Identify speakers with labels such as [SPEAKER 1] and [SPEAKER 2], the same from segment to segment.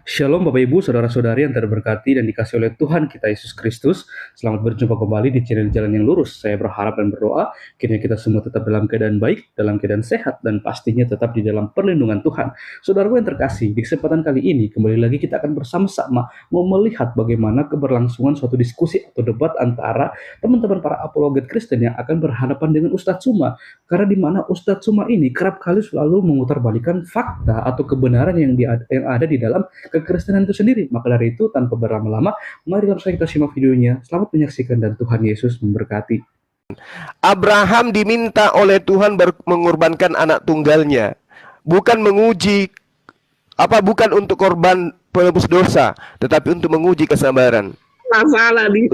[SPEAKER 1] Shalom Bapak Ibu, Saudara-saudari yang terberkati dan dikasih oleh Tuhan kita Yesus Kristus. Selamat berjumpa kembali di channel Jalan yang Lurus. Saya berharap dan berdoa kiranya kita semua tetap dalam keadaan baik, dalam keadaan sehat, dan pastinya tetap di dalam perlindungan Tuhan. Saudaraku yang terkasih, di kesempatan kali ini kembali lagi kita akan bersama-sama mau melihat bagaimana keberlangsungan suatu diskusi atau debat antara teman-teman para apologet Kristen yang akan berhadapan dengan Ustadz Suma. Karena di mana Ustadz Suma ini kerap kali selalu memutarbalikkan fakta atau kebenaran yang ada di dalam kekristenan itu sendiri. Maka dari itu, tanpa berlama-lama, mari langsung kita simak videonya. Selamat menyaksikan dan Tuhan Yesus memberkati.
[SPEAKER 2] Abraham diminta oleh Tuhan mengorbankan anak tunggalnya, bukan bukan untuk korban penebus dosa, tetapi untuk menguji kesabaran.
[SPEAKER 3] Masalah di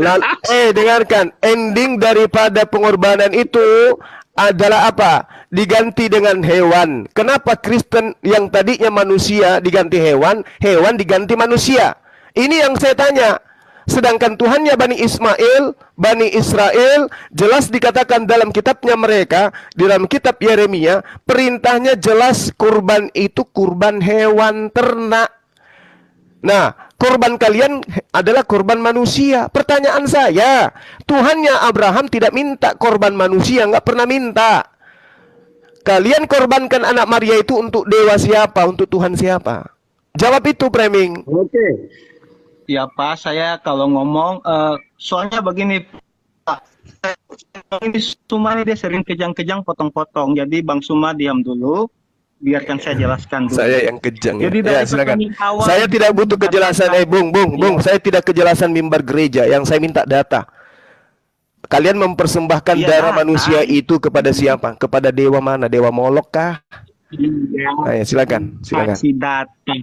[SPEAKER 2] Dengarkan, ending daripada pengorbanan itu adalah apa? Diganti dengan hewan. Kenapa Kristen yang tadinya manusia diganti hewan, hewan diganti manusia? Ini yang saya tanya. Sedangkan Tuhannya Bani Israel jelas dikatakan dalam kitabnya mereka, di dalam kitab Yeremia, perintahnya jelas kurban itu kurban hewan ternak. Nah, korban kalian adalah korban manusia. Pertanyaan saya, Tuhannya Abraham tidak minta korban manusia, nggak pernah minta. Kalian korbankan anak Maria itu untuk dewa siapa? Untuk Tuhan siapa? Jawab itu, Preming.
[SPEAKER 3] Oke.
[SPEAKER 4] Ya Pak, saya kalau ngomong, soalnya begini Pak, ini Suma ini dia sering kejang-kejang potong-potong. Jadi Bang Suma diam dulu, biarkan saya jelaskan dulu.
[SPEAKER 2] Saya yang kejang ya.
[SPEAKER 4] Jadi
[SPEAKER 2] Ya, silakan. Saya tidak butuh kejelasan, Bung. Saya tidak kejelasan mimbar gereja. Yang saya minta data. Kalian mempersembahkan darah manusia itu kepada siapa? Kepada dewa mana? Dewa Molok kah? Nah, ya, silakan.
[SPEAKER 4] Kasih data.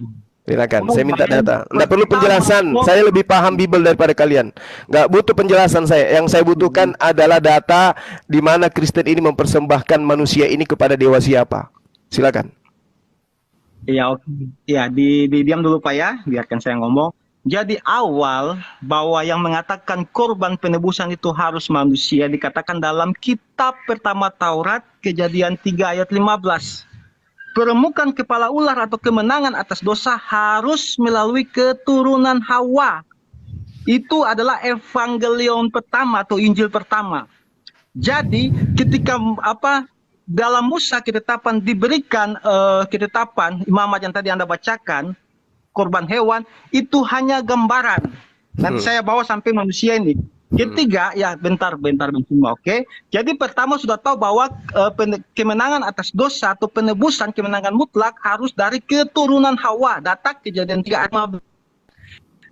[SPEAKER 2] Silakan, saya minta data. Nggak perlu penjelasan. Saya lebih paham Bible daripada kalian. Nggak butuh penjelasan saya. Yang saya butuhkan adalah data di mana Kristen ini mempersembahkan manusia ini kepada dewa siapa. Silakan.
[SPEAKER 4] Ya, oke. Ya, diam dulu Pak ya, biarkan saya ngomong. Jadi awal bahwa yang mengatakan korban penebusan itu harus manusia dikatakan dalam kitab pertama Taurat, Kejadian 3 ayat 15. Peremukan kepala ular atau kemenangan atas dosa harus melalui keturunan Hawa. Itu adalah evangelion pertama atau Injil pertama. Jadi ketika dalam Musa ketetapan diberikan ketetapan imamat yang tadi Anda bacakan, korban hewan itu hanya gambaran. Nanti saya bawa sampai manusia ini. Ketiga, ya bentar semua, oke. Jadi pertama sudah tahu bahwa kemenangan atas dosa atau penebusan kemenangan mutlak harus dari keturunan Hawa. Data Kejadian 3 ayat 15.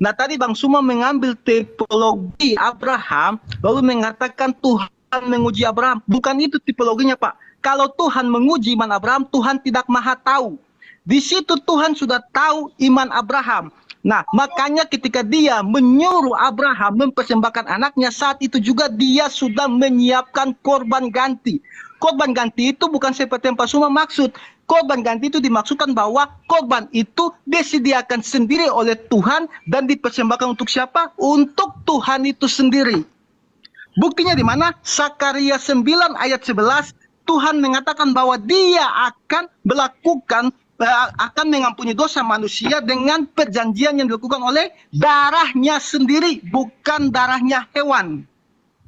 [SPEAKER 4] Nah tadi Bang Suma mengambil tipologi Abraham lalu mengatakan Tuhan menguji Abraham. Bukan itu tipologinya Pak. Kalau Tuhan menguji iman Abraham, Tuhan tidak maha tahu. Di situ Tuhan sudah tahu iman Abraham. Nah, makanya ketika dia menyuruh Abraham mempersembahkan anaknya, saat itu juga dia sudah menyiapkan korban ganti. Korban ganti itu bukan seperti yang Pak Suma maksud. Korban ganti itu dimaksudkan bahwa korban itu disediakan sendiri oleh Tuhan dan dipersembahkan untuk siapa? Untuk Tuhan itu sendiri. Buktinya di mana? Sakaria 9 ayat 11, Tuhan mengatakan bahwa dia akan mengampuni dosa manusia dengan perjanjian yang dilakukan oleh darahnya sendiri, bukan darahnya hewan.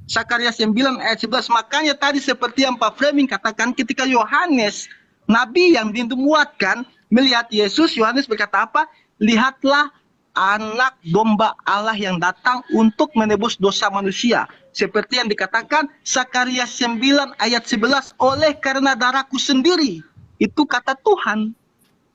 [SPEAKER 4] Sakaria 9 ayat 11. Makanya tadi seperti yang Pak Fleming katakan, ketika Yohanes, Nabi yang dinubuatkan, melihat Yesus, Yohanes berkata apa? Lihatlah anak domba Allah yang datang untuk menebus dosa manusia. Seperti yang dikatakan Sakaria 9 ayat 11, oleh karena darahku sendiri. Itu kata Tuhan.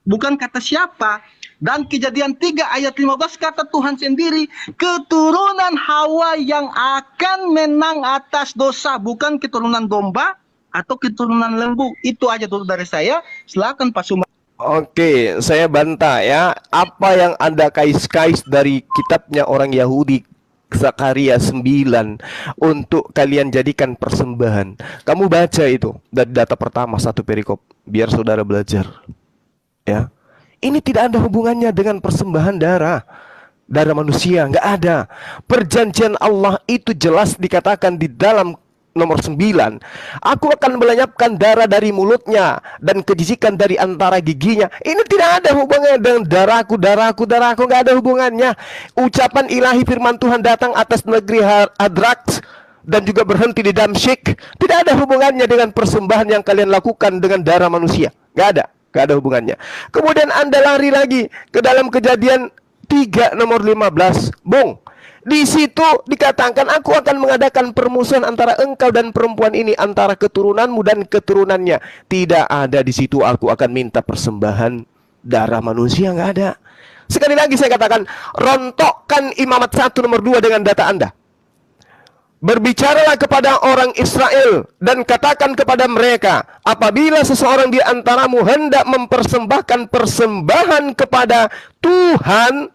[SPEAKER 4] Bukan kata siapa. Dan Kejadian 3 ayat 15 kata Tuhan sendiri, keturunan Hawa yang akan menang atas dosa, bukan keturunan domba atau keturunan lembu. Itu aja dulu dari saya. Silakan Pak Suma.
[SPEAKER 2] Oke, saya bantah ya. Apa yang Anda kais-kais dari kitabnya orang Yahudi Zakaria 9 untuk kalian jadikan persembahan. Kamu baca itu dari data pertama satu perikop biar saudara belajar. Ya, ini tidak ada hubungannya dengan persembahan darah manusia, nggak ada. Perjanjian Allah itu jelas dikatakan di dalam nomor 9, aku akan melenyapkan darah dari mulutnya dan kejijikan dari antara giginya. Ini tidak ada hubungannya dengan darahku, nggak ada hubungannya. Ucapan ilahi firman Tuhan datang atas negeri Hadrak dan juga berhenti di Damsyik. Tidak ada hubungannya dengan persembahan yang kalian lakukan dengan darah manusia. Nggak ada hubungannya. Kemudian Anda lari lagi ke dalam Kejadian 3 nomor 15. Bung, di situ dikatakan, aku akan mengadakan permusuhan antara engkau dan perempuan ini, antara keturunanmu dan keturunannya. Tidak ada di situ aku akan minta persembahan darah manusia, nggak ada. Sekali lagi saya katakan, rontokkan Imamat 1 nomor 2 dengan data Anda. Berbicaralah kepada orang Israel dan katakan kepada mereka, apabila seseorang di antaramu hendak mempersembahkan persembahan kepada Tuhan,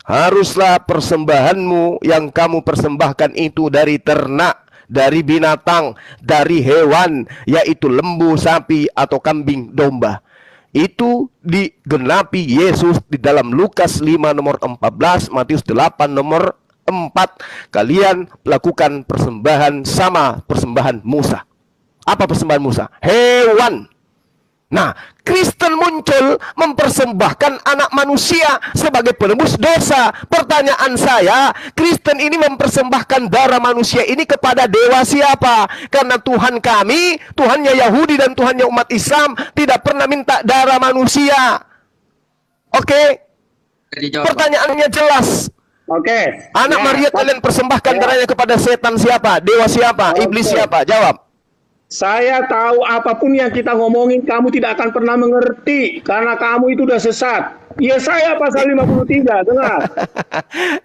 [SPEAKER 2] haruslah persembahanmu yang kamu persembahkan itu dari ternak, dari binatang, dari hewan, yaitu lembu, sapi, atau kambing, domba. Itu digenapi Yesus di dalam Lukas 5 nomor 14, Matius 8 nomor 4. Kalian lakukan persembahan sama persembahan Musa. Apa persembahan Musa? Hewan. Nah, Kristen muncul mempersembahkan anak manusia sebagai penebus dosa. Pertanyaan saya, Kristen ini mempersembahkan darah manusia ini kepada dewa siapa? Karena Tuhan kami, Tuhannya Yahudi dan Tuhannya umat Islam tidak pernah minta darah manusia. Oke? Pertanyaannya jelas.
[SPEAKER 3] Oke.
[SPEAKER 2] Anak Maria kalian persembahkan darahnya kepada setan siapa? Dewa siapa? Iblis siapa? Jawab.
[SPEAKER 3] Saya tahu apapun yang kita ngomongin kamu tidak akan pernah mengerti karena kamu itu udah sesat. Yesaya pasal 53, dengar.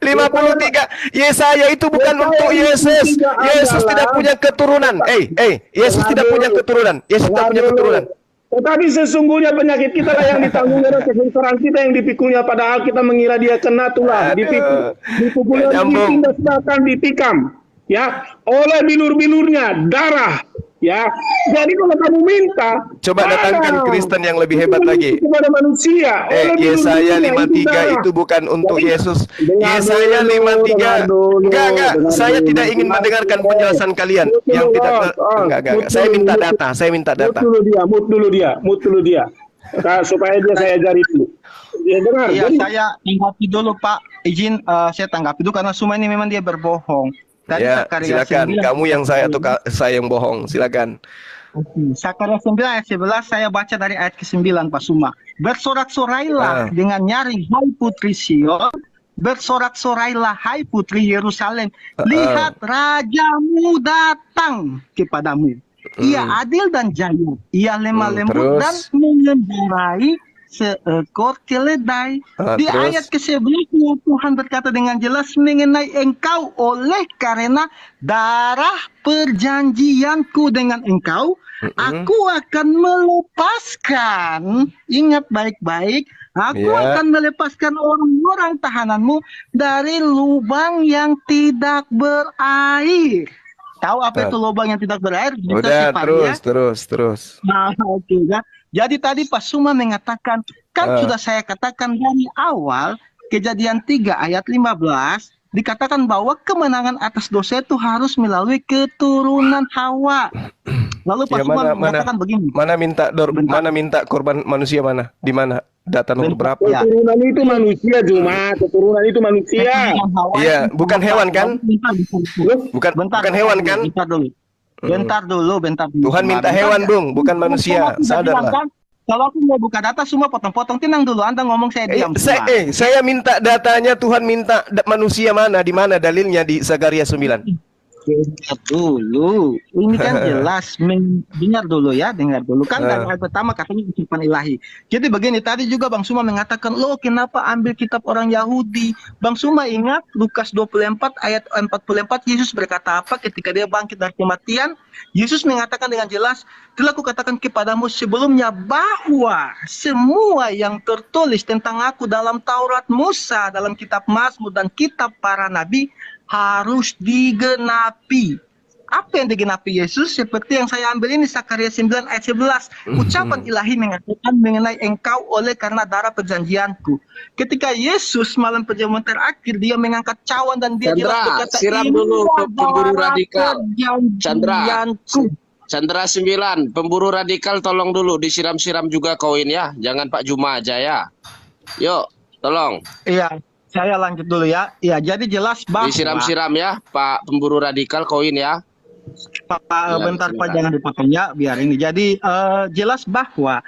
[SPEAKER 2] 53. Yesaya itu bukan untuk Yesus. Yesus tidak punya keturunan. Yesus tidak punya keturunan. Yesus tidak punya keturunan.
[SPEAKER 3] Tetapi sesungguhnya penyakit kita lah yang ditanggung, dan kesengsaraan kita yang dipikulnya, padahal kita mengira dia kena tulah, dipukulnya, ditindas, bahkan ditikam, ya, oleh bilur-bilurnya darah. Ya, jadi kalau kamu minta,
[SPEAKER 2] coba datangkan Kristen yang lebih hebat lagi.
[SPEAKER 3] Kepada manusia.
[SPEAKER 2] Yesaya 53 itu bukan untuk Yesus. Yesaya 53. Enggak. Saya tidak ingin mendengarkan penjelasan kalian yang tidak. Enggak. Saya minta data.
[SPEAKER 3] Mute dulu dia. Supaya dia saya ajari dulu. Ya, dengar.
[SPEAKER 4] Iya, saya tanggapi dulu Pak. Izin saya tanggapi dulu karena semua ini memang dia berbohong. Tadi
[SPEAKER 2] Ya, silakan. Kamu yang saya atau saya yang bohong? Silakan.
[SPEAKER 4] Sakaria 9 ayat 11 saya baca dari ayat ke-9 Pak Suma. Bersorak-sorailah dengan nyaring, hai putri Sion. Bersorak-sorailah, hai putri Yerusalem. Lihat rajamu datang kepadamu. Ia adil dan jaya. Ia lemah lembut dan mengendarai seekor keledai. Di ayat ke-11 Tuhan berkata dengan jelas mengenai engkau, oleh karena darah perjanjianku dengan engkau, aku akan melepaskan, ingat baik-baik, aku akan melepaskan orang-orang tahananmu dari lubang yang tidak berair. Tahu apa itu lubang yang tidak berair?
[SPEAKER 2] Udah, terus.
[SPEAKER 4] Nah, oke, ya. Jadi tadi Pak Suma mengatakan, sudah saya katakan dari awal, Kejadian 3 ayat 15, dikatakan bahwa kemenangan atas dosa itu harus melalui keturunan Hawa. Lalu Pak Suma mengatakan begini.
[SPEAKER 2] Mana minta korban manusia mana? Di mana? Data nomor berapa?
[SPEAKER 3] Keturunan itu manusia, keturunan itu manusia.
[SPEAKER 2] Iya, bukan hewan kan? Bukan hewan kan?
[SPEAKER 4] Bentar dulu.
[SPEAKER 2] Tuhan minta hewan, Bung, bukan manusia. Sadarlah.
[SPEAKER 4] Kalau aku mau buka data semua potong-potong, tenang dulu. Anda ngomong saya diam.
[SPEAKER 2] Saya minta datanya, Tuhan minta manusia mana? Di mana dalilnya di Sakaria 9?
[SPEAKER 4] Dulu, ini kan jelas. Dengar dulu kan dari ayat pertama katanya ucapan ilahi. Jadi begini, tadi juga Bang Suma mengatakan, lo kenapa ambil kitab orang Yahudi? Bang Suma ingat Lukas 24 ayat 44, Yesus berkata apa ketika dia bangkit dari kematian? Yesus mengatakan dengan jelas, telah kukatakan kepadamu sebelumnya bahwa semua yang tertulis tentang aku dalam Taurat Musa, dalam kitab Mazmur dan kitab para nabi harus digenapi. apa yang digenapi Yesus seperti yang saya ambil ini Sakaria 9 ayat 11. Ucapan ilahi mengatakan mengenai engkau oleh karena darah perjanjianku. Ketika Yesus malam perjamuan terakhir dia mengangkat cawan dan dia jelas berkata,
[SPEAKER 5] siram dulu pemburu radikal. Chandra 9, pemburu radikal tolong dulu disiram-siram juga koin ya. Jangan Pak Juma aja ya. Yuk, tolong.
[SPEAKER 4] Iya, saya lanjut dulu ya. Iya, jadi jelas bahwa
[SPEAKER 5] disiram-siram ya Pak pemburu radikal koin ya.
[SPEAKER 4] Bentar Pak, jangan dipotong ya, biar ini. Jadi jelas bahwa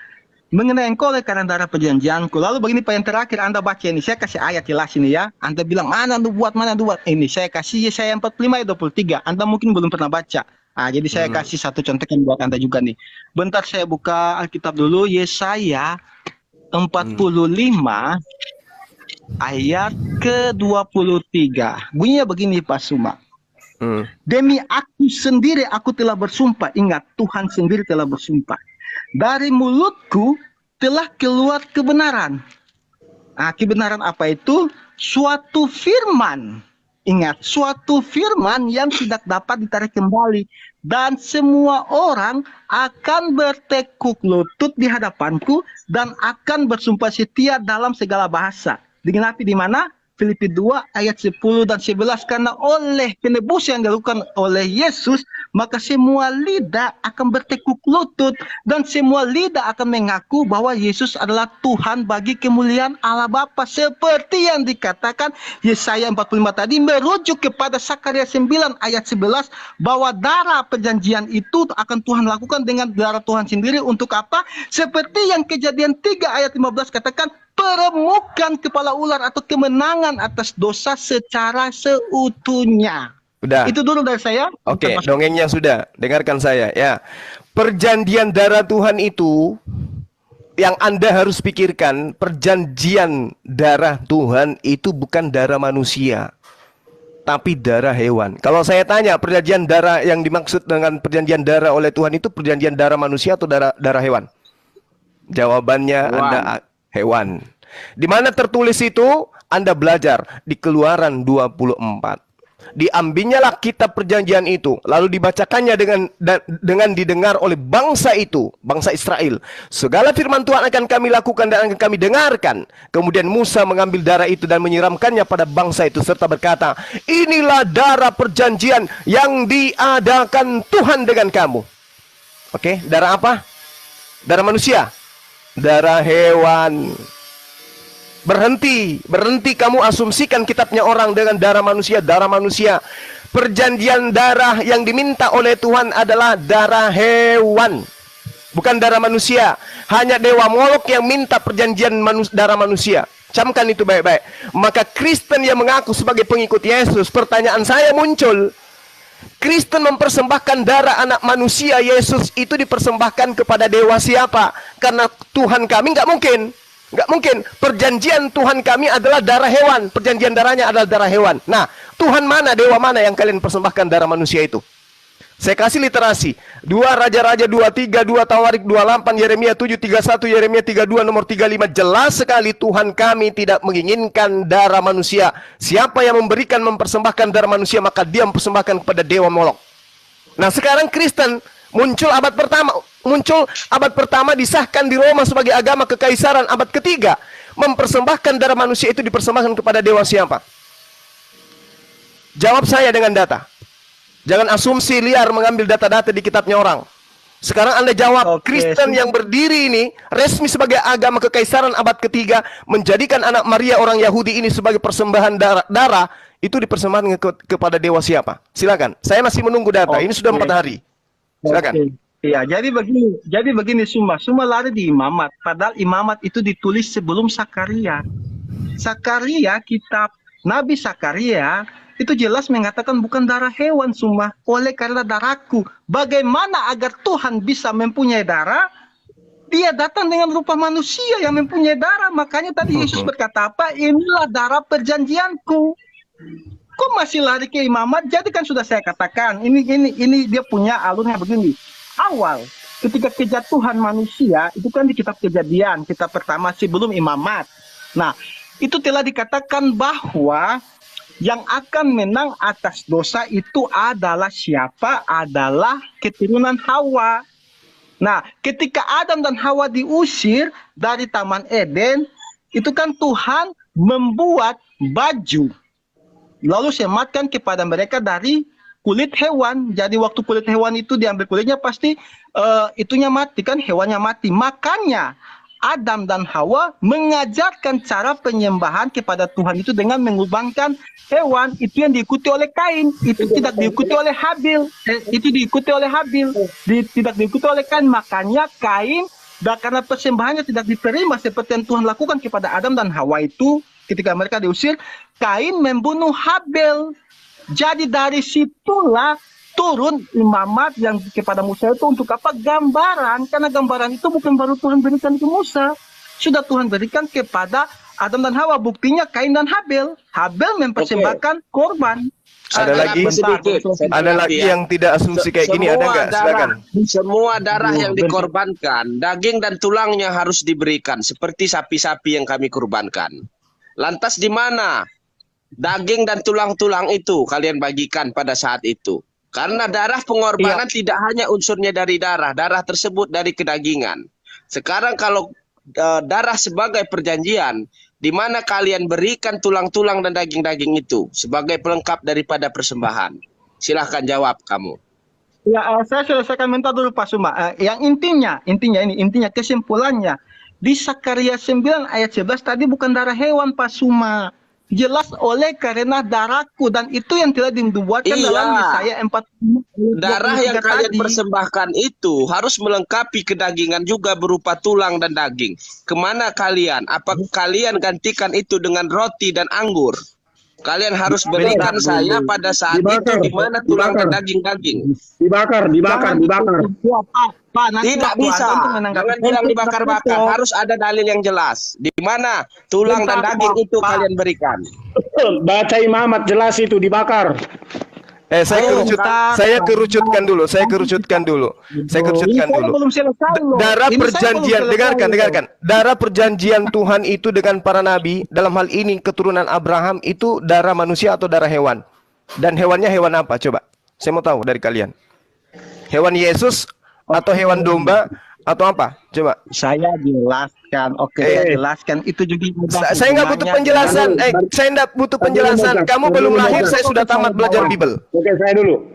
[SPEAKER 4] mengenai engkau oleh karena darah perjanjianku. Lalu begini Pak yang terakhir Anda baca ini, saya kasih ayat jelas ini ya. Anda bilang mana Anda buat. Ini saya kasih Yesaya 45 ayat 23. Anda mungkin belum pernah baca. Jadi saya kasih satu contekan buat Anda juga nih. Bentar saya buka Alkitab dulu, Yesaya 45 ayat ke-23. Bunyinya begini Pak Suma. Demi aku sendiri aku telah bersumpah. Ingat, Tuhan sendiri telah bersumpah. Dari mulutku telah keluar kebenaran. Kebenaran apa itu? Suatu firman. Ingat, suatu firman yang tidak dapat ditarik kembali. Dan semua orang akan bertekuk lutut di hadapanku dan akan bersumpah setia dalam segala bahasa. Digenapi di mana? Filipi 2 ayat 10 dan 11. Karena oleh penebusan yang dilakukan oleh Yesus, maka semua lidah akan bertekuk lutut dan semua lidah akan mengaku bahwa Yesus adalah Tuhan bagi kemuliaan Allah Bapa. Seperti yang dikatakan Yesaya 45 tadi, merujuk kepada Sakaria 9 ayat 11 bahwa darah perjanjian itu akan Tuhan lakukan dengan darah Tuhan sendiri. Untuk apa? Seperti yang Kejadian 3 ayat 15 katakan, peremukan kepala ular atau kemenangan atas dosa secara seutuhnya.
[SPEAKER 2] Udah.
[SPEAKER 4] Itu dulu dari saya.
[SPEAKER 2] Oke, dongengnya sudah. Dengarkan saya ya. Perjanjian darah Tuhan itu yang Anda harus pikirkan, perjanjian darah Tuhan itu bukan darah manusia, tapi darah hewan. Kalau saya tanya, perjanjian darah yang dimaksud dengan perjanjian darah oleh Tuhan itu perjanjian darah manusia atau darah hewan? Jawabannya Anda hewan. Di mana tertulis itu? Anda belajar di Keluaran 24. Diambilnyalah kitab perjanjian itu, lalu dibacakannya dengan didengar oleh bangsa itu, bangsa Israel. Segala firman Tuhan akan kami lakukan dan akan kami dengarkan. Kemudian Musa mengambil darah itu dan menyiramkannya pada bangsa itu serta berkata, inilah darah perjanjian yang diadakan Tuhan dengan kamu. Oke, darah apa? Darah manusia? Darah hewan. Berhenti kamu asumsikan kitabnya orang dengan darah manusia. Perjanjian darah yang diminta oleh Tuhan adalah darah hewan, bukan darah manusia. Hanya Dewa Molok yang minta perjanjian darah manusia. Camkan itu baik-baik. Maka Kristen yang mengaku sebagai pengikut Yesus, pertanyaan saya muncul, Kristen mempersembahkan darah anak manusia Yesus itu dipersembahkan kepada dewa siapa? Karena Tuhan kami nggak mungkin. Perjanjian Tuhan kami adalah darah hewan. Perjanjian darahnya adalah darah hewan. Nah, Tuhan mana, dewa mana yang kalian persembahkan darah manusia itu? Saya kasih literasi. 2 Raja-Raja 23, 2 Tawarik 28, Yeremia 7, 31, Yeremia 32, nomor 35. Jelas sekali Tuhan kami tidak menginginkan darah manusia. Siapa yang mempersembahkan darah manusia, maka dia mempersembahkan kepada Dewa Molok. Nah, sekarang Kristen muncul abad pertama disahkan di Roma sebagai agama kekaisaran abad ketiga. Mempersembahkan darah manusia itu dipersembahkan kepada dewa siapa? Jawab saya dengan data. Jangan asumsi liar mengambil data-data di kitabnya orang. Sekarang Anda jawab, Kristen yang berdiri ini resmi sebagai agama kekaisaran abad ketiga menjadikan anak Maria orang Yahudi ini sebagai persembahan darah itu dipersembahkan kepada dewa siapa? Silakan. Saya masih menunggu data. Ini sudah 4 hari. Silakan.
[SPEAKER 4] Iya, jadi begini semua lari di imamat. Padahal imamat itu ditulis sebelum Sakaria. Kitab Nabi Sakaria itu jelas mengatakan bukan darah hewan semua, oleh karena darahku. Bagaimana agar Tuhan bisa mempunyai darah? Dia datang dengan rupa manusia yang mempunyai darah. Makanya tadi Yesus berkata apa? Inilah darah perjanjianku. Kok masih lari ke imamat? Jadi kan sudah saya katakan, ini dia punya alurnya begini. Awal ketika kejatuhan manusia itu kan di kitab Kejadian, kitab pertama sebelum imamat. Nah, itu telah dikatakan bahwa yang akan menang atas dosa itu adalah siapa? Adalah keturunan Hawa. Nah, ketika Adam dan Hawa diusir dari Taman Eden, itu kan Tuhan membuat baju, lalu sematkan kepada mereka dari kulit hewan. Jadi waktu kulit hewan itu diambil kulitnya, pasti itunya mati kan, hewannya mati. Makanya Adam dan Hawa mengajarkan cara penyembahan kepada Tuhan itu dengan mengorbankan hewan. Itu yang diikuti oleh Kain, itu tidak diikuti oleh Habil. Itu diikuti oleh Habil, tidak diikuti oleh Kain. Makanya Kain, dan karena persembahannya tidak diterima seperti yang Tuhan lakukan kepada Adam dan Hawa itu, ketika mereka diusir, Kain membunuh Habel. Jadi dari situlah turun imamat yang kepada Musa itu untuk apa? Gambaran. Karena gambaran itu bukan baru Tuhan berikan ke Musa, sudah Tuhan berikan kepada Adam dan Hawa. Buktinya Kain dan Habel. Habel mempersembahkan korban.
[SPEAKER 2] Ada lagi yang tidak asumsi kayak gini, ada nggak? Silakan.
[SPEAKER 5] Semua darah yang dikorbankan, daging dan tulangnya harus diberikan seperti sapi-sapi yang kami kurbankan. Lantas di mana daging dan tulang-tulang itu kalian bagikan pada saat itu? Karena darah pengorbanan tidak hanya unsurnya dari darah, darah tersebut dari kedagingan. Sekarang kalau darah sebagai perjanjian, di mana kalian berikan tulang-tulang dan daging-daging itu sebagai pelengkap daripada persembahan? Silahkan jawab kamu.
[SPEAKER 4] Ya, saya selesaikan minta dulu Pak Suma. Yang intinya kesimpulannya di Sakaria 9 ayat 11 tadi bukan darah hewan Pak Suma. Jelas oleh karena darahku, dan itu yang telah dibuatkan dalam Yesaya 45.
[SPEAKER 5] Darah yang kalian persembahkan itu harus melengkapi kedagingan juga berupa tulang dan daging. Kemana kalian? Apa kalian gantikan itu dengan roti dan anggur? Kalian harus berikan saya pada saat itu di mana tulang dan daging-daging.
[SPEAKER 3] Dibakar.
[SPEAKER 5] Tidak bisa. Jangan bilang dibakar-bakar. Harus ada dalil yang jelas. Di mana tulang dan daging itu kalian berikan.
[SPEAKER 3] Baca imamat jelas itu dibakar.
[SPEAKER 2] Saya kerucutkan dulu. Darah perjanjian, dengarkan. Darah perjanjian Tuhan itu dengan para nabi, dalam hal ini keturunan Abraham, itu darah manusia atau darah hewan? Dan hewannya hewan apa? Coba, saya mau tahu dari kalian. Hewan Yesus atau hewan domba atau apa? Coba.
[SPEAKER 4] Saya jelaskan. Saya jelaskan. Itu juga
[SPEAKER 2] saya nggak butuh penjelasan. Saya nggak butuh penjelasan. Kamu belum lahir, saya sudah tamat belajar Bible.
[SPEAKER 3] Saya dulu.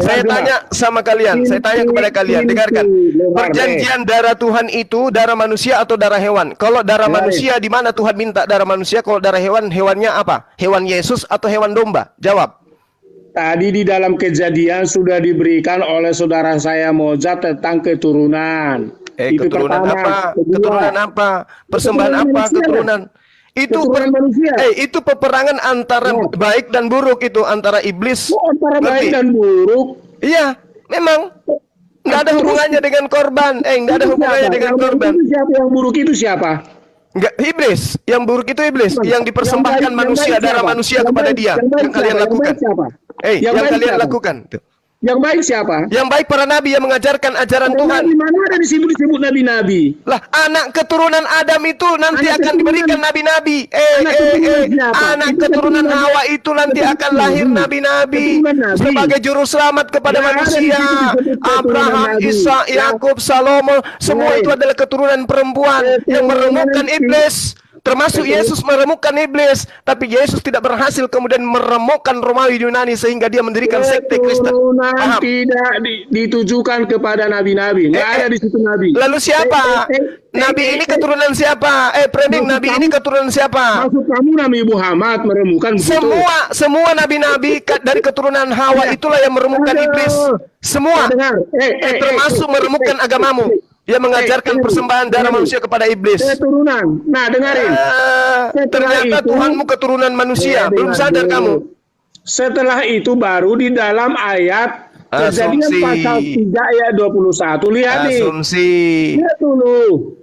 [SPEAKER 2] Saya tanya sama kalian. Saya tanya kepada kalian. Dengarkan. Perjanjian darah Tuhan itu darah manusia atau darah hewan? Kalau darah manusia, di mana Tuhan minta darah manusia? Kalau darah hewan, hewannya apa? Hewan Yesus atau hewan domba? Jawab.
[SPEAKER 3] Tadi di dalam Kejadian sudah diberikan oleh saudara saya Moza tentang keturunan. Itu
[SPEAKER 2] keturunan
[SPEAKER 3] pertama.
[SPEAKER 2] apa? Keturunan apa? Persembahan apa? Keturunan. Itu peperangan antara baik dan buruk, itu antara iblis.
[SPEAKER 3] Antara baik dan buruk.
[SPEAKER 2] Iya, memang. Nggak ada hubungannya dengan korban. Nggak ada hubungannya dengan korban.
[SPEAKER 3] Siapa yang buruk itu siapa?
[SPEAKER 2] Enggak, iblis. Yang buruk itu iblis. Yang dipersembahkan manusia, darah manusia kepada dia. Yang kalian lakukan. Yang kalian lakukan.
[SPEAKER 3] Yang baik siapa?
[SPEAKER 2] Yang baik para nabi yang mengajarkan ajaran Tuhan.
[SPEAKER 3] Di mana ada disebut nabi-nabi?
[SPEAKER 2] Lah, anak keturunan Adam itu nanti akan diberikan nabi-nabi. Anak keturunan Hawa itu nanti akan lahir nabi-nabi sebagai juru selamat kepada manusia. Abraham, Ishak, Yakub, Salomo, semua itu adalah keturunan perempuan yang meremukkan iblis. Termasuk Yesus meremukkan iblis, tapi Yesus tidak berhasil kemudian meremukkan Romawi Yunani sehingga dia mendirikan sekte Kristen.
[SPEAKER 3] Tidak ditujukan kepada nabi-nabi. Nggak ada di situ nabi.
[SPEAKER 2] Lalu siapa? Nabi ini keturunan siapa? Nabi ini keturunan siapa?
[SPEAKER 3] Maksud kamu Nabi Muhammad meremukkan begitu?
[SPEAKER 2] Semua nabi-nabi dari keturunan Hawa itulah yang meremukkan iblis. Semua. Termasuk meremukkan agamamu. Dia mengajarkan persembahan darah manusia kepada iblis.
[SPEAKER 3] Keturunan. Nah, dengarin.
[SPEAKER 2] Ternyata Tuhanmu keturunan manusia. Belum sadar kamu.
[SPEAKER 3] Setelah itu baru di dalam ayat Kejadian pasal 3 ayat 21. Lihat nih.
[SPEAKER 2] Asumsi.
[SPEAKER 3] Lihat dulu.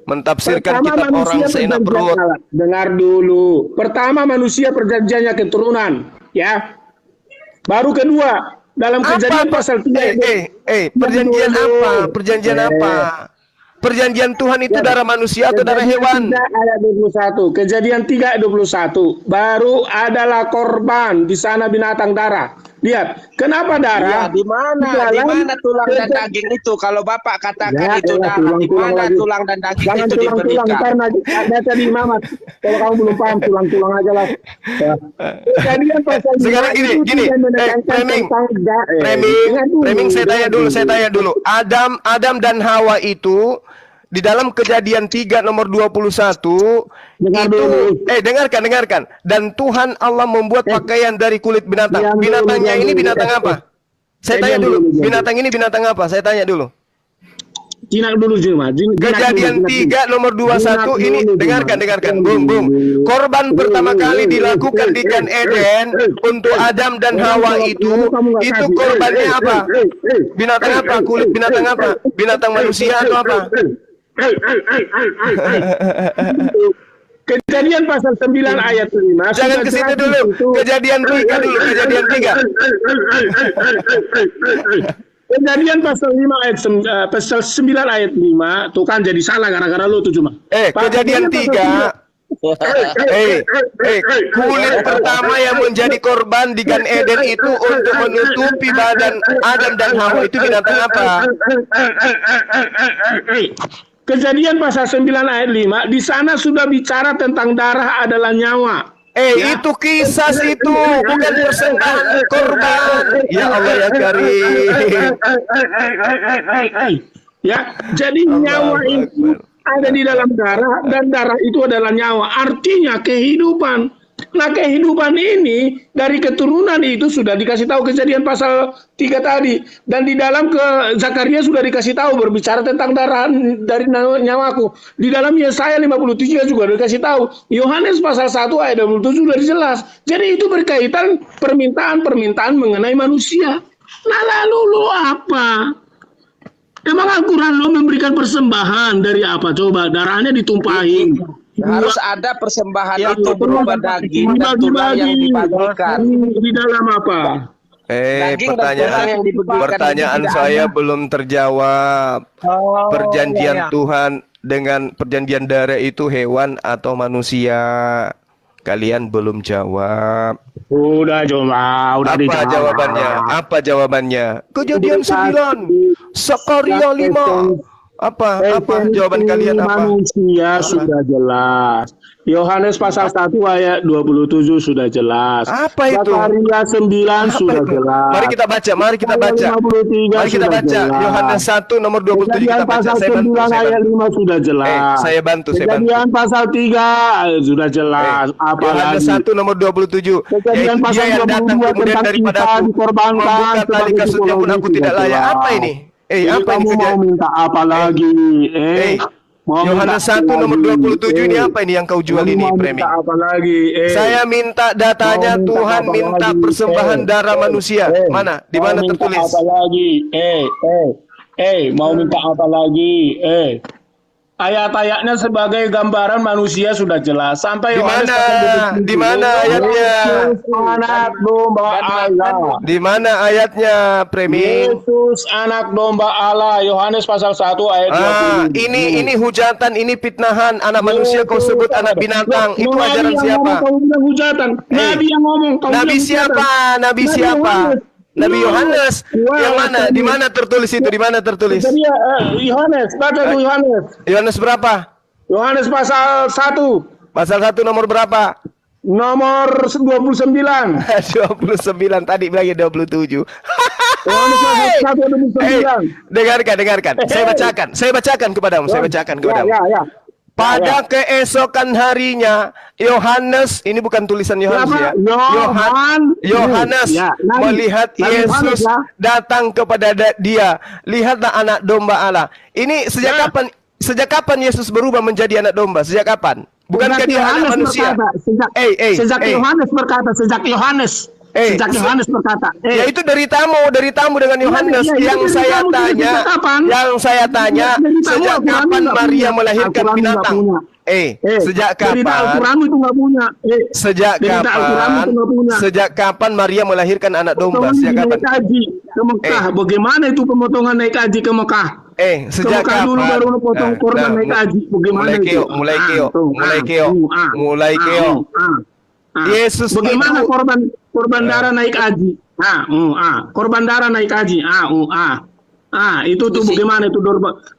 [SPEAKER 2] Mentafsirkan kitab orang seenak perut.
[SPEAKER 3] Dengar dulu. Pertama, manusia perjanjiannya keturunan. Ya. Baru kedua, dalam Kejadian pasal 3.
[SPEAKER 2] Perjanjian apa? Perjanjian apa? Perjanjian Tuhan itu darah manusia atau darah hewan?
[SPEAKER 3] Ayat 21. Kejadian 3 ayat 21. Baru adalah korban, di sana binatang darah. Lihat, kenapa darah?
[SPEAKER 5] Ya, di mana tulang dan daging itu? Kalau Bapak katakan
[SPEAKER 3] Ya,
[SPEAKER 5] itu darah, di mana tulang dan daging
[SPEAKER 3] Jangan
[SPEAKER 5] itu
[SPEAKER 3] tulang-tulang,
[SPEAKER 5] diberikan?
[SPEAKER 3] ntar tadi Mamat. Kalau kamu belum paham, tulang-tulang aja lah. Ya. Kejadian pasal
[SPEAKER 2] Sekarang
[SPEAKER 3] 5
[SPEAKER 2] gini,
[SPEAKER 3] itu
[SPEAKER 2] gini.
[SPEAKER 3] tidak menekankan
[SPEAKER 2] Framing.
[SPEAKER 3] tentang
[SPEAKER 2] Framing, saya tanya dulu. Adam dan Hawa itu di dalam Kejadian 3 nomor 21
[SPEAKER 3] Dengar
[SPEAKER 2] itu
[SPEAKER 3] dulu.
[SPEAKER 2] dengarkan. Dan Tuhan Allah membuat pakaian dari kulit binatang.
[SPEAKER 3] Diam dulu,
[SPEAKER 2] Binatangnya
[SPEAKER 3] diam
[SPEAKER 2] ini
[SPEAKER 3] dulu.
[SPEAKER 2] binatang apa? Saya tanya
[SPEAKER 3] Diam
[SPEAKER 2] dulu.
[SPEAKER 3] dulu, diam
[SPEAKER 2] Binatang ini binatang apa? Saya tanya dulu.
[SPEAKER 3] Jinak dulu Juma.
[SPEAKER 2] Kejadian 3 nomor 21 ini dengarkan. Bung. Korban pertama kali dilakukan di Gan Eden untuk Adam dan Hawa itu korbannya apa? Binatang apa? Kulit binatang apa? Binatang manusia atau apa?
[SPEAKER 3] Kejadian pasal 9 ayat 5.
[SPEAKER 2] Jangan ke situ dulu. Kejadian 3 dulu, Kejadian 3.
[SPEAKER 3] Kejadian pasal 5 ayat pasal 9 ayat 5 tuh kan jadi salah gara-gara lu tuh cuma.
[SPEAKER 2] Kejadian 3. Kulit pertama yang menjadi korban di Gan Eden itu untuk menutupi badan Adam dan Hawa itu binatang apa?
[SPEAKER 3] Kejadian pasal 9 ayat 5 di sana sudah bicara tentang darah adalah nyawa.
[SPEAKER 2] Itu kisah itu, bukan persembahan korban. Ya Allah ya Karim.
[SPEAKER 3] Ya, jadi nyawa itu ada di dalam darah dan darah itu adalah nyawa. Artinya kehidupan. Nah, kehidupan ini dari keturunan itu sudah dikasih tahu Kejadian pasal 3 tadi, dan di dalam Zakaria sudah dikasih tahu berbicara tentang darah dari nyawaku. Di dalam Yesaya 53 juga dikasih tahu. Yohanes pasal 1 ayat 27 sudah jelas. Jadi itu berkaitan permintaan mengenai manusia. Nah, lalu lo apa? Emang Al-Quran lo memberikan persembahan dari apa? Coba darahnya ditumpahin.
[SPEAKER 5] Harus ada persembahan itu berupa daging dan tulang yang dibagikan.
[SPEAKER 3] Di dalam apa?
[SPEAKER 2] Pertanyaan saya belum terjawab. Perjanjian Tuhan dengan perjanjian darah itu hewan atau manusia? Kalian belum jawab.
[SPEAKER 3] Udah
[SPEAKER 2] Apa jawabannya? Kejadian 9, Zakaria 5. Apa jawaban kalian apa?
[SPEAKER 3] Manusia sudah jelas. Yohanes pasal 1 ayat 27 sudah jelas.
[SPEAKER 2] Apa itu?
[SPEAKER 3] Zakaria 9 sudah jelas.
[SPEAKER 2] Mari kita baca. Mari kita baca. Yohanes 1 nomor 27 kita baca.
[SPEAKER 3] Pasal 9 ayat 5 sudah jelas.
[SPEAKER 2] Saya bantu.
[SPEAKER 3] Kejadian pasal 3 sudah jelas.
[SPEAKER 2] Yohanes 1 nomor 27.
[SPEAKER 3] Kejadian pasal
[SPEAKER 2] Dia yang datang
[SPEAKER 3] 22
[SPEAKER 2] kemudian daripada aku membuka tali kasutnya pun aku tidak layak. Apa ini?
[SPEAKER 3] Jadi
[SPEAKER 2] apa
[SPEAKER 3] kamu
[SPEAKER 2] ini
[SPEAKER 3] mau minta apa lagi?
[SPEAKER 2] Yohanes 1 nomor 27 ini apa ini yang kau jual ini, Premi?
[SPEAKER 3] Apa lagi?
[SPEAKER 2] Saya minta datanya, Tuhan minta persembahan darah manusia. Mana? Di mana tertulis?
[SPEAKER 3] Apa lagi? Mau minta apa lagi? Ayat-ayatnya sebagai gambaran manusia sudah jelas. Sampai
[SPEAKER 2] di mana ayatnya?
[SPEAKER 3] Anak domba Allah.
[SPEAKER 2] Di mana ayatnya, Premi?
[SPEAKER 3] Yesus anak domba Allah. Yohanes pasal 1 ayat 20.
[SPEAKER 2] Ini hujatan, ini fitnahan. Anak manusia kau sebut anak binatang. Itu ajaran siapa?
[SPEAKER 3] Nabi yang ngomong.
[SPEAKER 2] Nabi siapa? Nabi siapa? Nabi Yohanes. Yang mana? Di mana tertulis itu? Di mana tertulis?
[SPEAKER 3] Yohanes, baca tuh Yohanes.
[SPEAKER 2] Yohanes berapa?
[SPEAKER 3] Yohanes pasal 1.
[SPEAKER 2] Pasal 1 nomor berapa?
[SPEAKER 3] Nomor 29.
[SPEAKER 2] 29 tadi bilangnya 27.
[SPEAKER 3] Yohanes pasal 1 29.
[SPEAKER 2] Dengarkan. Saya bacakan kepadamu.
[SPEAKER 3] Ya.
[SPEAKER 2] Pada keesokan harinya, Yohanes, ini bukan tulisan Yohanes ya. Yohanes melihat Yesus datang kepada dia. Lihatlah anak domba Allah. Ini sejak kapan Yesus berubah menjadi anak domba? Sejak kapan? Bukankah dia anak manusia?
[SPEAKER 3] Sejak Yohanes berkata, sejak Yohanes. Sejak Yohanes berkata.
[SPEAKER 2] Ya itu dari tamu dengan Yohanes. Yang saya tanya, sejak kapan Maria melahirkan binatang? Sejak kapan?
[SPEAKER 3] Al-Quran itu nggak punya.
[SPEAKER 2] Sejak kapan Maria melahirkan anak domba? Sejak kapan?
[SPEAKER 3] Naik haji ke Mekah. Bagaimana itu pemotongan naik haji ke Mekah?
[SPEAKER 2] Sejak kapan?
[SPEAKER 3] Dulu baru potong korban naik haji. Bagaimana itu?
[SPEAKER 2] Mulai keo. Yesus
[SPEAKER 3] bagaimana korban darah naik haji? Korban darah naik haji. Itu tuh bagaimana itu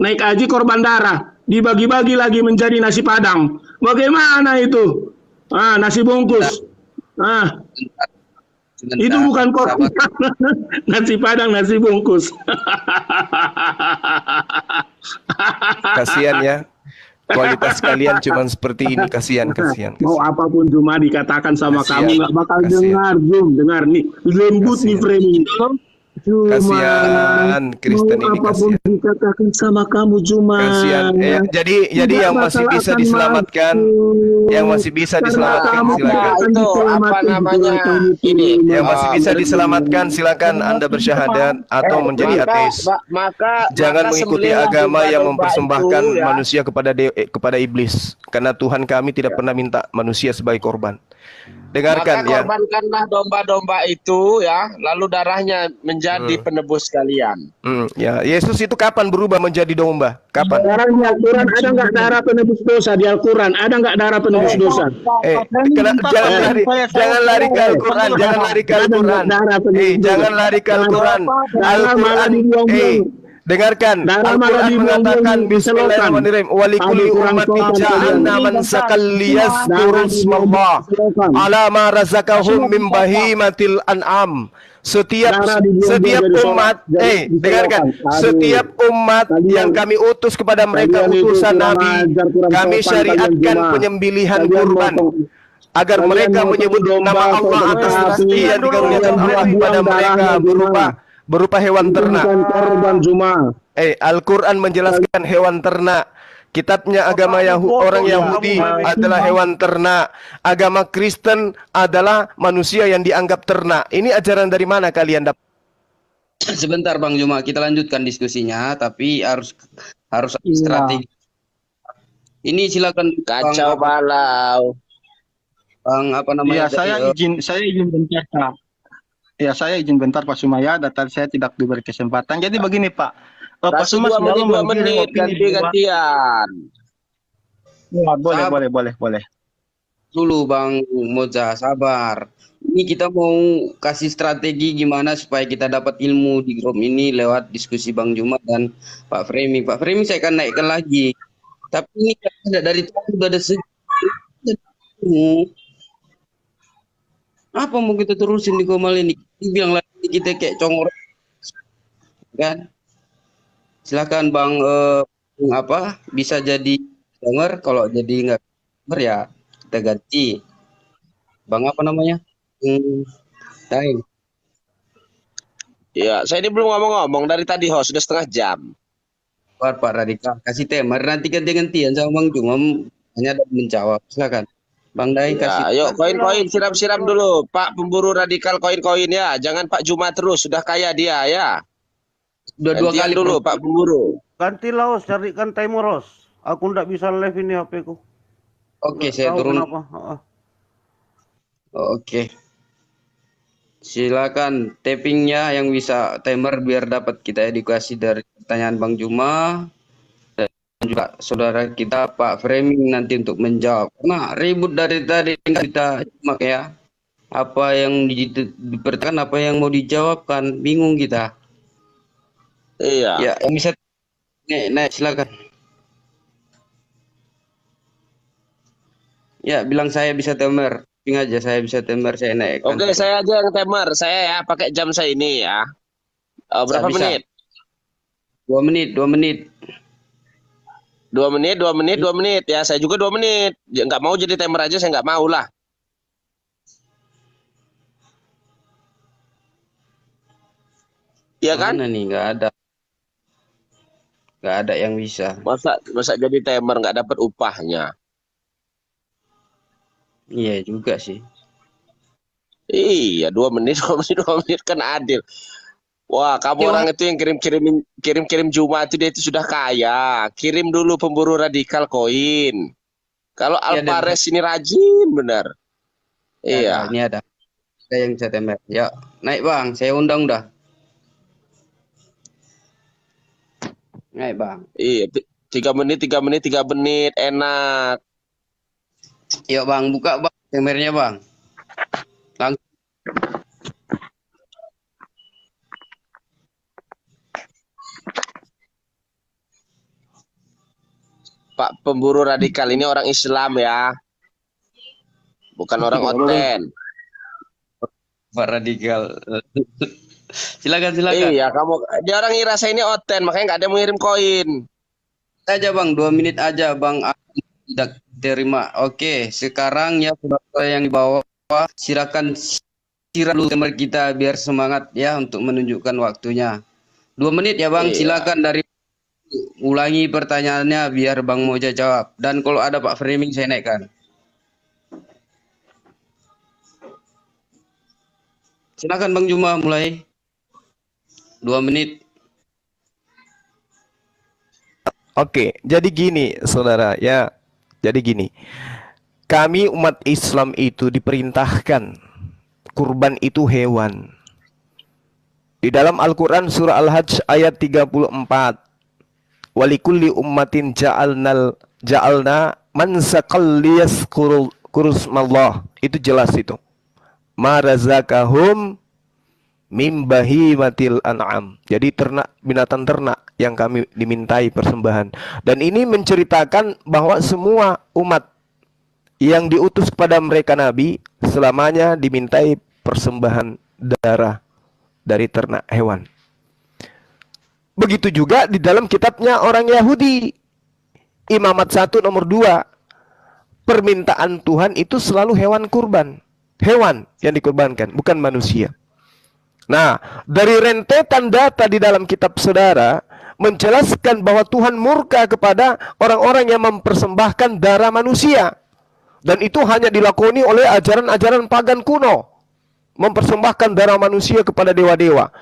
[SPEAKER 3] naik haji korban darah dibagi-bagi lagi menjadi nasi padang. Bagaimana itu? Nasi bungkus. Itu bukan korban. Nasi padang, nasi bungkus.
[SPEAKER 2] Kasihan ya. Kualitas kalian cuma seperti ini, kasihan.
[SPEAKER 3] Mau apapun cuma dikatakan sama kamu nggak bakal dengar nih lembut nih framing.
[SPEAKER 2] Kasihan Kristen ini,
[SPEAKER 3] apapun
[SPEAKER 2] kasihan.
[SPEAKER 3] dikatakan sama kamu cuma.
[SPEAKER 2] Kasihan. Jadi yang masih bisa diselamatkan, silakan.
[SPEAKER 5] Itu apa namanya ini?
[SPEAKER 2] Yang masih bisa diselamatkan, silakan Anda bersyahadat atau menjadi ateis. Jangan mengikuti agama yang mempersembahkan manusia kepada iblis, karena Tuhan kami tidak pernah minta manusia sebagai korban. Dengarkan ya.
[SPEAKER 5] Korbankanlah domba-domba itu ya, lalu darahnya menjadi penebus kalian.
[SPEAKER 2] Ya, Yesus itu kapan berubah menjadi domba? Kapan?
[SPEAKER 3] Darah di Al-Quran ada nggak darah penebus dosa di Al-Quran? Ada nggak darah penebus dosa?
[SPEAKER 2] Jangan lari ke Al-Quran, jangan lari ke Al-Quran. Jangan lari ke Al-Quran. Al-Quran. Dengarkan, Al-Quran mengatakan Bismillahirrahmanirrahim, walikuli ummatin ja'alna man sakal liyazkurusmallah ala ma razaqahum min bahimatil an'am. Setiap umat, dengarkan, setiap umat yang kami utus kepada mereka utusan Nabi, kami syariatkan penyembelihan kurban agar mereka menyebut nama Allah atas rezeki yang dikaruniakan Allah kepada mereka berupa hewan ternak. Al-Quran menjelaskan hewan ternak. Kitabnya agama orang Yahudi adalah hewan ternak. Agama Kristen adalah manusia yang dianggap ternak. Ini ajaran dari mana kalian dapat?
[SPEAKER 6] Sebentar Bang Juma, kita lanjutkan diskusinya, tapi harus strategi. Ini silakan
[SPEAKER 5] Kacau balau.
[SPEAKER 6] Bang apa namanya?
[SPEAKER 4] Ya, saya izin bentar Pak. Ya, saya izin bentar Pak Sumaya, data saya tidak diberi kesempatan. Jadi begini Pak, Pak Suma sudah
[SPEAKER 5] 2 menit ganti-gantian.
[SPEAKER 4] Ya, boleh.
[SPEAKER 6] Dulu Bang Moza, sabar. Ini kita mau kasih strategi gimana supaya kita dapat ilmu di grup ini lewat diskusi Bang Juma dan Pak Fremi. Pak Fremi saya akan naikkan lagi. Tapi ini kan ada dari tadi sudah ada apa mau kita terusin di Gomal ini? Bilang lagi kita kayak congor, kan? Silakan Bang, bisa jadi denger, kalau jadi nggak denger ya kita ganti. Bang apa namanya?
[SPEAKER 5] Ya, saya ini belum ngomong-ngomong dari tadi host sudah setengah jam.
[SPEAKER 6] Pak Radikal kasih tema nanti ganti-gantian sama Bang Juma hanya ada menjawab. Silakan. Bang Dai kasih.
[SPEAKER 5] Yuk koin-koin siram-siram dulu Pak pemburu radikal, koin-koin ya. Jangan Pak Juma terus, sudah kaya dia ya.
[SPEAKER 6] Udah 2 kali
[SPEAKER 5] dulu Pak pemburu.
[SPEAKER 7] Gantilah Os, carikan timer Os. Aku ndak bisa live ini HP ku.
[SPEAKER 6] Oke, saya turun. Oke. Silakan tappingnya yang bisa timer biar dapat kita edukasi dari pertanyaan Bang Juma. Juga saudara kita Pak Framing nanti untuk menjawab. Nah, ribut dari tadi kita simak ya. Apa yang dipertanyakan, apa yang mau dijawabkan, bingung kita.
[SPEAKER 5] Iya.
[SPEAKER 6] Ya, yang bisa naik silakan. Ya, bilang saya bisa timer. Ping aja saya bisa timer, saya naik.
[SPEAKER 5] Oke, saya aja yang timer. Saya ya pakai jam saya ini ya. Berapa menit?
[SPEAKER 6] 2 menit.
[SPEAKER 5] 2 menit ya, saya juga 2 menit. Nggak mau jadi timer aja, saya nggak mau lah. Iya kan?
[SPEAKER 6] Mana nih, nggak ada yang bisa.
[SPEAKER 5] Masa jadi timer nggak dapat upahnya?
[SPEAKER 6] Iya juga sih.
[SPEAKER 5] Iya, 2 menit, 2 menit, 2 menit kan adil. Wah, kamu
[SPEAKER 6] Iya,
[SPEAKER 5] orang itu yang kirim Jumat itu dia itu sudah kaya. Kirim dulu pemburu radikal koin. Kalau
[SPEAKER 6] Iya,
[SPEAKER 5] Alvarez ini rajin benar.
[SPEAKER 6] ada,
[SPEAKER 5] Iya.
[SPEAKER 6] ini ada. Ada yang saya tembak. Ya, naik bang, saya undang dah. Naik bang.
[SPEAKER 5] Iya, 3 menit, 3 menit, 3 menit, enak.
[SPEAKER 6] Yuk bang, buka bang kameranya bang. Langsung.
[SPEAKER 5] Pak pemburu radikal ini orang Islam ya, bukan orang oten.
[SPEAKER 6] Pak radikal. Silakan silakan.
[SPEAKER 5] Iya, dia orang ngira saya ini oten, makanya nggak ada yang mengirim koin.
[SPEAKER 6] Aja bang, 2 menit aja bang. Tidak terima. Oke, sekarang ya saudara yang di bawah, silakan siram dulu kamera kita biar semangat ya untuk menunjukkan waktunya. 2 menit ya bang,
[SPEAKER 5] Iya.
[SPEAKER 6] silakan dari ulangi pertanyaannya biar Bang Moja jawab. Dan kalau ada Pak Framing saya naikkan. Silakan Bang Juma mulai. 2 menit.
[SPEAKER 2] Oke, jadi gini saudara ya. Jadi gini. Kami umat Islam itu diperintahkan kurban itu hewan. Di dalam Al-Quran surah Al-Hajj ayat 34. Walikulli ummatin ja'alna mansakal liyazkurusmallah. Itu jelas itu. Ma razaqahum mim bahimatil an'am. Jadi binatang ternak yang kami dimintai persembahan. Dan ini menceritakan bahwa semua umat yang diutus kepada mereka nabi selamanya dimintai persembahan darah dari ternak hewan. Begitu juga di dalam kitabnya orang Yahudi. Imamat 1 nomor 2. Permintaan Tuhan itu selalu hewan kurban. Hewan yang dikurbankan, bukan manusia. Nah, dari rentetan data di dalam kitab saudara menjelaskan bahwa Tuhan murka kepada orang-orang yang mempersembahkan darah manusia. Dan itu hanya dilakoni oleh ajaran-ajaran pagan kuno. Mempersembahkan darah manusia kepada dewa-dewa.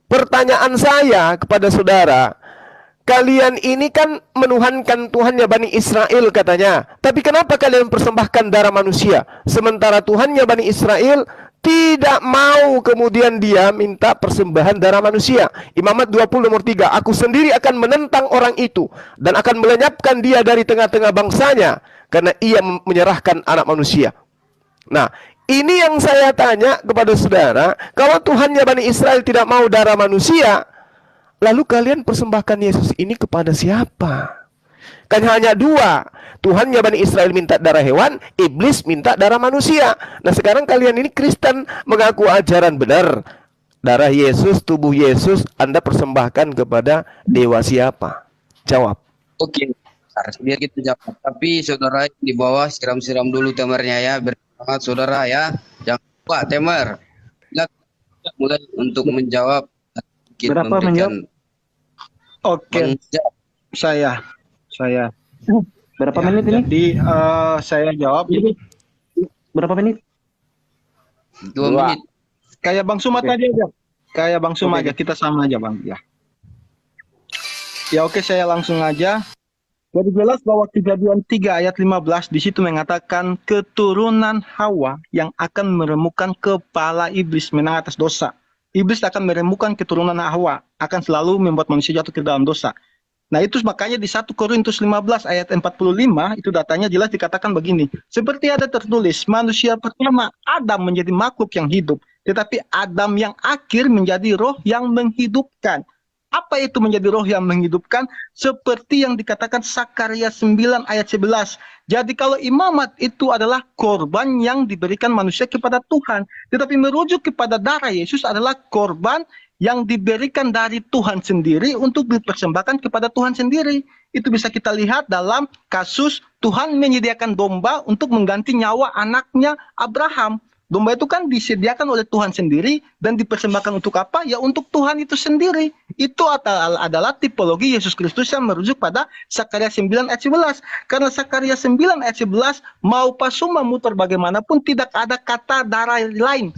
[SPEAKER 2] Pertanyaan saya kepada saudara, kalian ini kan menuhankan Tuhannya Bani Israel katanya. Tapi kenapa kalian persembahkan darah manusia? Sementara Tuhannya Bani Israel tidak mau kemudian dia minta persembahan darah manusia. Imamat 20 nomor 3. Aku sendiri akan menentang orang itu dan akan melenyapkan dia dari tengah-tengah bangsanya karena ia menyerahkan anak manusia. Nah, ini yang saya tanya kepada saudara, kalau Tuhannya Bani Israel tidak mau darah manusia, lalu kalian persembahkan Yesus ini kepada siapa? Kan hanya 2. Tuhannya Bani Israel minta darah hewan, iblis minta darah manusia. Nah sekarang kalian ini Kristen mengaku ajaran benar. Darah Yesus, tubuh Yesus, Anda persembahkan kepada dewa siapa? Jawab.
[SPEAKER 6] Oke, biar kita jawab. Tapi saudara di bawah siram-siram dulu temernya ya. Bersemangat saudara ya. Jangan lupa temer. Silakan mulai untuk menjawab.
[SPEAKER 4] Berapa menjawab? Oke, saya.
[SPEAKER 8] Berapa menit ini?
[SPEAKER 4] Jadi saya jawab.
[SPEAKER 8] Berapa menit?
[SPEAKER 6] 2 menit.
[SPEAKER 4] Kayak Bang Suma tadi aja. Kayak Bang Suma aja, kita sama aja Bang. Ya. Ya oke, saya langsung aja. Jadi jelas bahwa Kejadian 3 ayat 15 di situ mengatakan keturunan Hawa yang akan meremukkan kepala iblis menang atas dosa. Iblis akan meremukkan keturunan Hawa, akan selalu membuat manusia jatuh ke dalam dosa. Nah itu makanya di 1 Korintus 15 ayat 45 itu datanya jelas dikatakan begini. Seperti ada tertulis, manusia pertama Adam menjadi makhluk yang hidup. Tetapi Adam yang akhir menjadi roh yang menghidupkan. Apa itu menjadi roh yang menghidupkan? Seperti yang dikatakan Sakaria 9 ayat 11. Jadi kalau imamat itu adalah korban yang diberikan manusia kepada Tuhan. Tetapi merujuk kepada darah Yesus adalah korban yang diberikan dari Tuhan sendiri untuk dipersembahkan kepada Tuhan sendiri. Itu bisa kita lihat dalam kasus Tuhan menyediakan domba untuk mengganti nyawa anaknya Abraham. Domba itu kan disediakan oleh Tuhan sendiri dan dipersembahkan untuk apa? Ya untuk Tuhan itu sendiri. Itu adalah tipologi Yesus Kristus yang merujuk pada Sakaria 9 ayat 11. Karena Sakaria 9 ayat 11 mau pasuma muter bagaimanapun tidak ada kata darah lain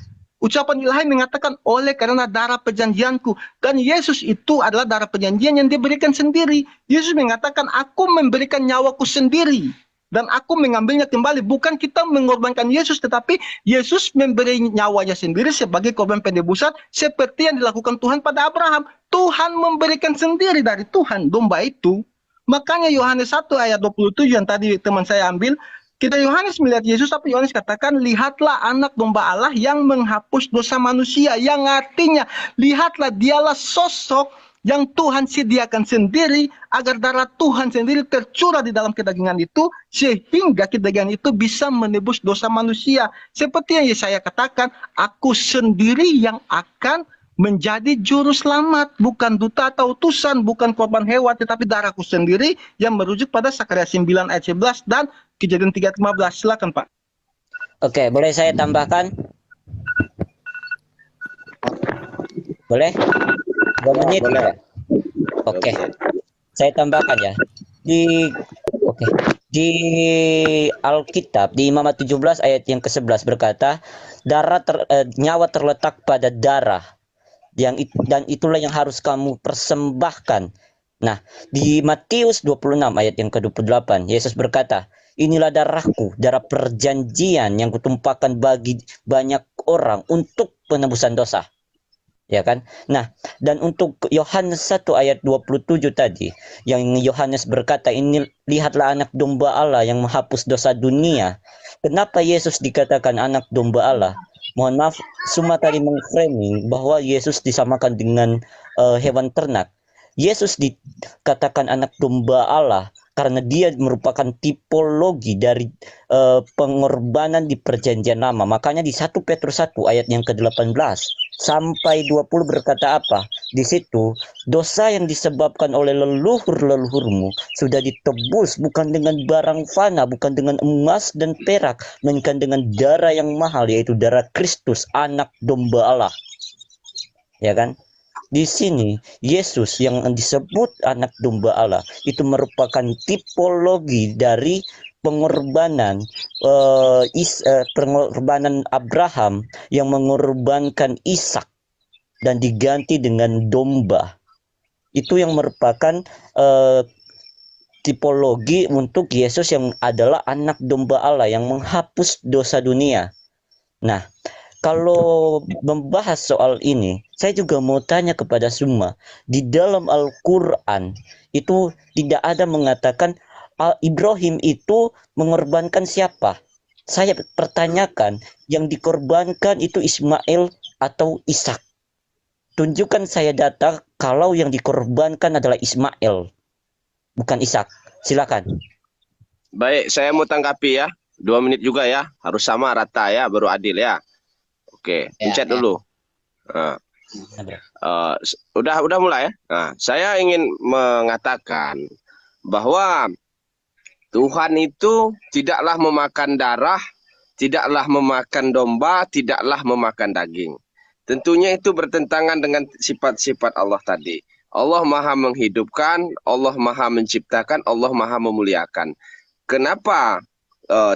[SPEAKER 4] Ucapan ilahi mengatakan oleh karena darah perjanjianku. Dan Yesus itu adalah darah perjanjian yang diberikan sendiri. Yesus mengatakan, aku memberikan nyawaku sendiri. Dan aku mengambilnya kembali. Bukan kita mengorbankan Yesus, tetapi Yesus memberi nyawanya sendiri sebagai korban penebusan seperti yang dilakukan Tuhan pada Abraham. Tuhan memberikan sendiri dari Tuhan domba itu. Makanya Yohanes 1 ayat 27 yang tadi teman saya ambil, kita Yohanes melihat Yesus, tapi Yohanes katakan, lihatlah anak domba Allah yang menghapus dosa manusia. Yang artinya, lihatlah dialah sosok yang Tuhan sediakan sendiri agar darah Tuhan sendiri tercurah di dalam kedagingan itu, sehingga kedagingan itu bisa menebus dosa manusia. Seperti yang Yesaya katakan, aku sendiri yang akan menjadi juru selamat, bukan duta atau utusan, bukan korban hewan, tetapi darahku sendiri, yang merujuk pada Sakaria 9 ayat 11 dan Kejadian 3:15. Silakan Pak.
[SPEAKER 9] Oke, boleh saya tambahkan? Boleh? 2 menit ya? Oke, saya tambahkan ya. Di Alkitab, di Imamat 17 ayat yang ke-11 berkata, nyawa terletak pada darah. Dan itulah yang harus kamu persembahkan. Nah, di Matius 26 ayat yang ke-28, Yesus berkata, inilah darahku, darah perjanjian yang kutumpahkan bagi banyak orang untuk penebusan dosa. Ya kan? Nah, dan untuk Yohanes 1 ayat 27 tadi, yang Yohanes berkata, ini lihatlah anak domba Allah yang menghapus dosa dunia. Kenapa Yesus dikatakan anak domba Allah? Mohon maaf, Suma tadi mengframing bahwa Yesus disamakan dengan hewan ternak. Yesus dikatakan anak domba Allah karena dia merupakan tipologi dari pengorbanan di perjanjian lama. Makanya di 1 Petrus 1 ayat yang ke-18 sampai 20 berkata apa? Di situ, dosa yang disebabkan oleh leluhur-leluhurmu sudah ditebus bukan dengan barang fana, bukan dengan emas dan perak, melainkan dengan darah yang mahal, yaitu darah Kristus, anak domba Allah. Ya kan? Di sini Yesus yang disebut anak domba Allah itu merupakan tipologi dari pengorbanan pengorbanan Abraham yang mengorbankan Ishak dan diganti dengan domba. Itu yang merupakan tipologi untuk Yesus yang adalah anak domba Allah yang menghapus dosa dunia. Nah, kalau membahas soal ini, saya juga mau tanya kepada semua. Di dalam Al-Quran itu tidak ada mengatakan Ibrahim itu mengorbankan siapa. Saya pertanyakan, yang dikorbankan itu Ismail atau Ishak. Tunjukkan saya data kalau yang dikorbankan adalah Ismail, bukan Ishak. Silakan.
[SPEAKER 5] Baik, saya mau tanggapi ya. 2 menit juga ya. Harus sama rata ya, baru adil ya. Oke, pencet dulu. Nah, udah mulai ya. Nah, saya ingin mengatakan bahwa Tuhan itu tidaklah memakan darah, tidaklah memakan domba, tidaklah memakan daging. Tentunya itu bertentangan dengan sifat-sifat Allah tadi. Allah Maha menghidupkan, Allah Maha menciptakan, Allah Maha memuliakan. Kenapa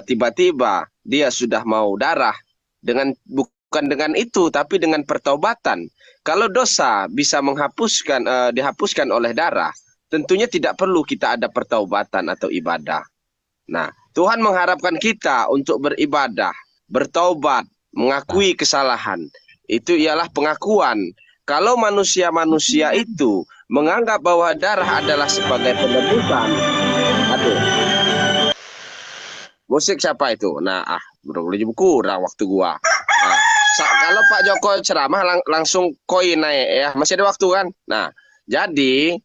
[SPEAKER 5] tiba-tiba dia sudah mau darah dengan bukan dengan itu, tapi dengan pertobatan. Kalau dosa bisa dihapuskan oleh darah, tentunya tidak perlu kita ada pertobatan atau ibadah. Nah, Tuhan mengharapkan kita untuk beribadah, bertobat, mengakui kesalahan. Itu ialah pengakuan. Kalau manusia-manusia itu menganggap bahwa darah adalah sebagai penebusan, aduh, musik siapa itu? Nah, boleh kurang waktu gua. Nah, kalau Pak Joko ceramah langsung koin naik ya, masih ada waktu kan? Nah, jadi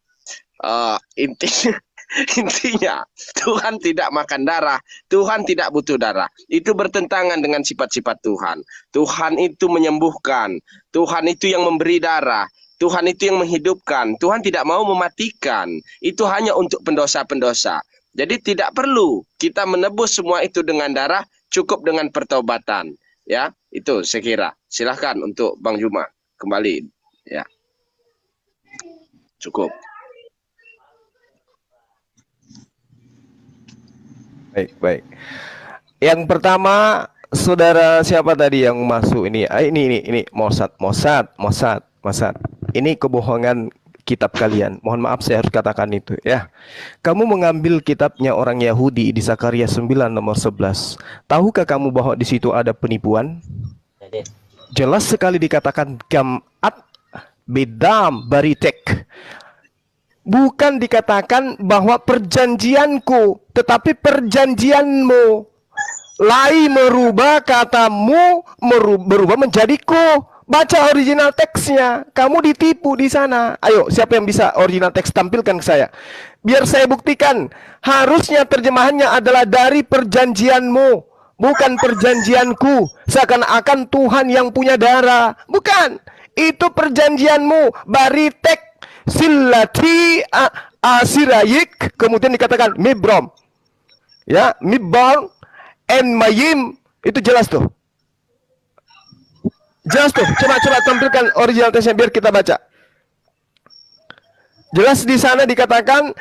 [SPEAKER 5] intinya Tuhan tidak makan darah, Tuhan tidak butuh darah. Itu bertentangan dengan sifat-sifat Tuhan. Tuhan itu menyembuhkan, Tuhan itu yang memberi darah, Tuhan itu yang menghidupkan. Tuhan tidak mau mematikan. Itu hanya untuk pendosa-pendosa. Jadi tidak perlu kita menebus semua itu dengan darah, cukup dengan pertobatan. Ya, itu saya kira. Silahkan untuk Bang Juma kembali. Ya, cukup.
[SPEAKER 2] Baik. Yang pertama, saudara siapa tadi yang masuk ini? Ini Mossad. Ini kebohongan kitab kalian. Mohon maaf saya harus katakan itu ya. Kamu mengambil kitabnya orang Yahudi di Zakaria 9 nomor 11. Tahukah kamu bahwa di situ ada penipuan? Jelas sekali dikatakan gam'at bedam baritek. Bukan dikatakan bahwa perjanjianku, tetapi perjanjianmu. Lai merubah katamu, berubah menjadi ku. Baca original teksnya. Kamu ditipu di sana. Ayo, siapa yang bisa original teks tampilkan ke saya? Biar saya buktikan. Harusnya terjemahannya adalah dari perjanjianmu, bukan perjanjianku. Seakan-akan Tuhan yang punya darah. Bukan. Itu perjanjianmu. Baritek silati asirayik. Kemudian dikatakan mibrom. Ya, mibrom en mayim, itu jelas tuh. Jelas tuh. Coba tampilkan original teksnya biar kita baca. Jelas di sana dikatakan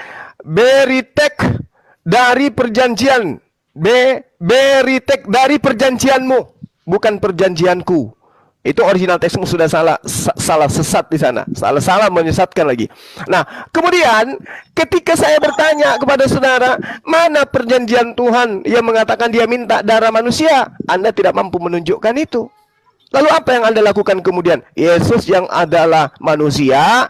[SPEAKER 2] beritek dari perjanjian. Beritek dari perjanjianmu, bukan perjanjianku. Itu original teksmu sudah salah sesat di sana. Salah menyesatkan lagi. Nah, kemudian ketika saya bertanya kepada saudara, mana perjanjian Tuhan yang mengatakan dia minta darah manusia? Anda tidak mampu menunjukkan itu. Lalu apa yang Anda lakukan kemudian? Yesus yang adalah manusia,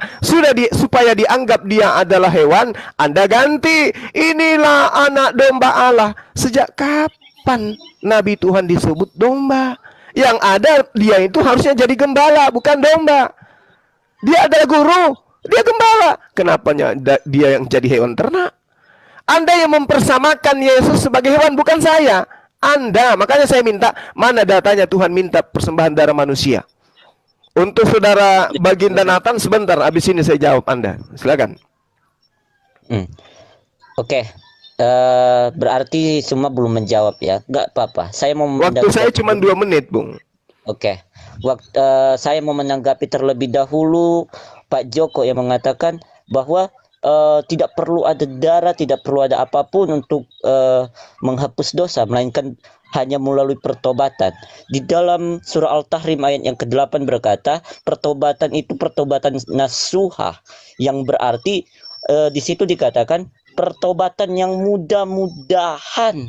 [SPEAKER 2] supaya dianggap dia adalah hewan, Anda ganti. Inilah anak domba Allah. Sejak kapan Nabi Tuhan disebut domba? Yang ada dia itu harusnya jadi gembala, bukan domba. Dia adalah guru, dia gembala. Kenapa dia yang jadi hewan ternak? Anda yang mempersamakan Yesus sebagai hewan, bukan saya. Anda, makanya saya minta, mana datanya Tuhan minta persembahan darah manusia? Untuk saudara Baginda Nathan sebentar, habis ini saya jawab Anda. Silakan.
[SPEAKER 9] Oke. Berarti semua belum menjawab ya. Enggak apa-apa. Saya mau
[SPEAKER 2] Waktu saya cuma 2 menit, Bung.
[SPEAKER 9] Oke. Saya mau menanggapi terlebih dahulu Pak Joko yang mengatakan bahwa tidak perlu ada darah, tidak perlu ada apapun untuk menghapus dosa, melainkan hanya melalui pertobatan. Di dalam surah Al-Tahrim ayat yang ke-8 berkata, pertobatan itu pertobatan nasuha, yang berarti di situ dikatakan pertobatan yang mudah-mudahan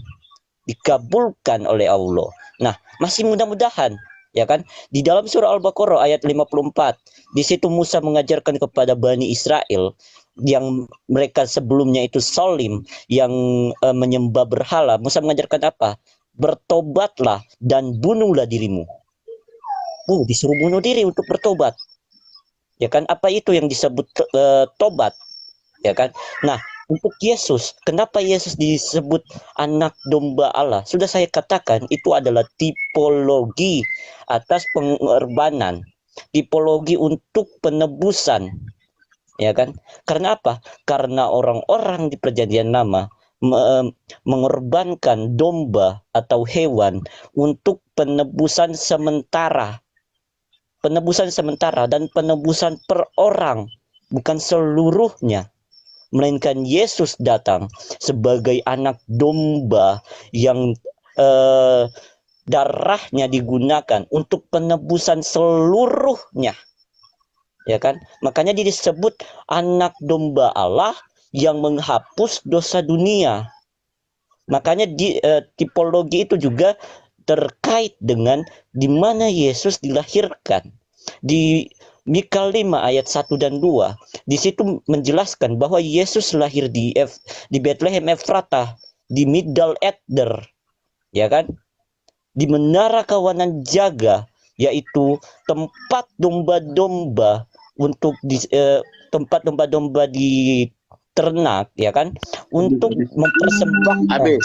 [SPEAKER 9] dikabulkan oleh Allah. Nah, masih mudah-mudahan, ya kan? Di dalam surah Al-Baqarah ayat 54, di situ Musa mengajarkan kepada Bani Israel yang mereka sebelumnya itu solim, yang menyembah berhala. Musa mengajarkan apa? Bertobatlah dan bunuhlah dirimu. Disuruh bunuh diri untuk bertobat. Ya kan? Apa itu yang disebut tobat? Ya kan? Nah, untuk Yesus, kenapa Yesus disebut anak domba Allah? Sudah saya katakan, itu adalah tipologi atas pengorbanan, tipologi untuk penebusan, ya kan? Karena apa? Karena orang-orang di Perjanjian Lama mengorbankan domba atau hewan untuk penebusan sementara, dan penebusan per orang, bukan seluruhnya. Melainkan Yesus datang sebagai anak domba yang darahnya digunakan untuk penebusan seluruhnya, ya kan? Makanya dia disebut anak domba Allah yang menghapus dosa dunia. Makanya tipologi itu juga terkait dengan di mana Yesus dilahirkan. Di Mika 5 ayat 1 dan 2, di situ menjelaskan bahwa Yesus lahir di Bethlehem Efratah, di Migdal Eder, ya kan? Di menara kawanan jaga, yaitu tempat domba-domba untuk tempat domba-domba di ternak, ya kan? Untuk mempersembahkan.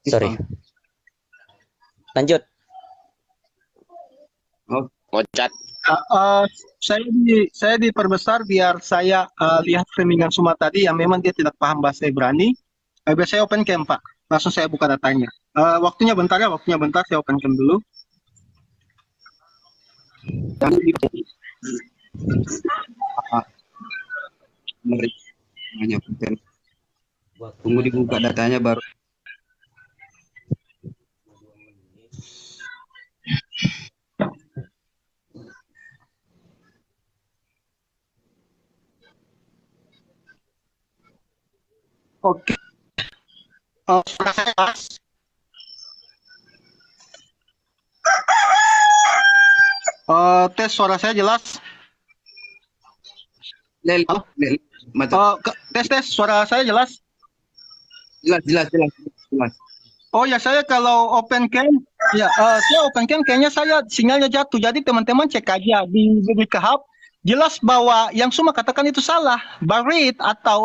[SPEAKER 9] Sorry. Lanjut.
[SPEAKER 5] Ocat.
[SPEAKER 4] Saya diperbesar biar saya lihat framingan Suma tadi yang memang dia tidak paham bahasa Ibrani. Biar saya open cam, Pak. Langsung saya buka datanya. Waktunya bentar, saya open cam dulu.
[SPEAKER 6] Tunggu dibuka datanya baru.
[SPEAKER 4] Oke. Suara saya jelas. Tes suara saya jelas. Halo? Tes suara saya jelas.
[SPEAKER 6] Jelas.
[SPEAKER 4] Oh ya, saya kalau open cam, ya saya open cam kayaknya saya sinyalnya jatuh. Jadi teman-teman cek aja di BBK Hub. Jelas bahwa yang semua katakan itu salah. Barit atau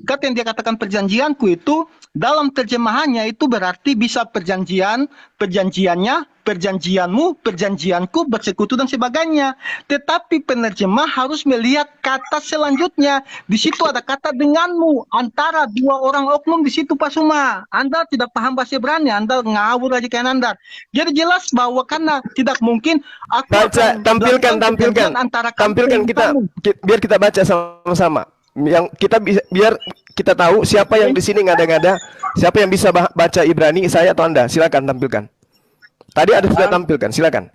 [SPEAKER 4] kata yang dia katakan perjanjianku itu dalam terjemahannya itu berarti bisa perjanjian, perjanjiannya, perjanjianmu, perjanjianku, bersekutu dan sebagainya. Tetapi penerjemah harus melihat kata selanjutnya. Di situ ada kata denganmu antara dua orang oknum di situ Pak Suma. Anda tidak paham bahasa Ibrani, Anda ngawur aja kayak Anda. Jadi jelas bahwa karena tidak mungkin aku
[SPEAKER 2] Baca, tampilkan kita biar kita baca sama-sama. Yang kita biar kita tahu siapa yang di sini ngada-ngada, siapa yang bisa baca Ibrani, saya atau Anda. Silakan tampilkan. Tadi ada sudah tampilkan, silakan.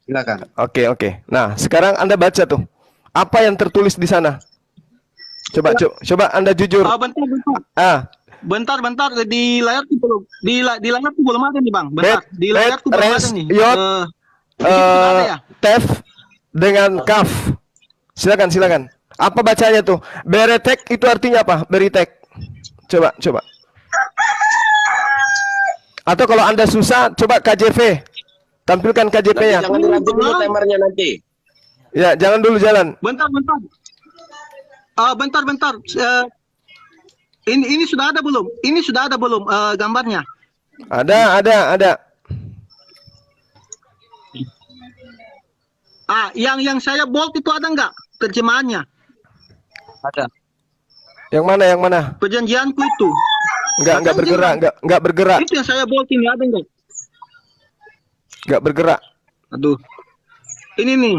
[SPEAKER 6] Silakan.
[SPEAKER 2] Oke. Nah, sekarang Anda baca tuh. Apa yang tertulis di sana? Coba Anda jujur.
[SPEAKER 4] Bentar. Di layarku belum. Di layarku belum ada nih, Bang. Bentar. Di layarku belum ada nih.
[SPEAKER 2] Tef dengan kaf. Silakan. Apa bacanya tuh? Beretek itu artinya apa? Beritek. Coba. Atau kalau Anda susah, coba KJV. Tampilkan KJP-nya.
[SPEAKER 5] Jangan dilanjut dulu timernya nanti.
[SPEAKER 2] Ya, jangan dulu jalan.
[SPEAKER 4] Bentar. Bentar. Ini sudah ada belum? Gambarnya?
[SPEAKER 2] Ada.
[SPEAKER 4] Yang saya bold itu ada nggak terjemahannya?
[SPEAKER 6] Ada.
[SPEAKER 2] Yang mana?
[SPEAKER 4] Perjanjianku itu.
[SPEAKER 2] Enggak bergerak.
[SPEAKER 4] Itu yang saya bold ini ada nggak?
[SPEAKER 2] Enggak bergerak.
[SPEAKER 4] Aduh. Ini nih.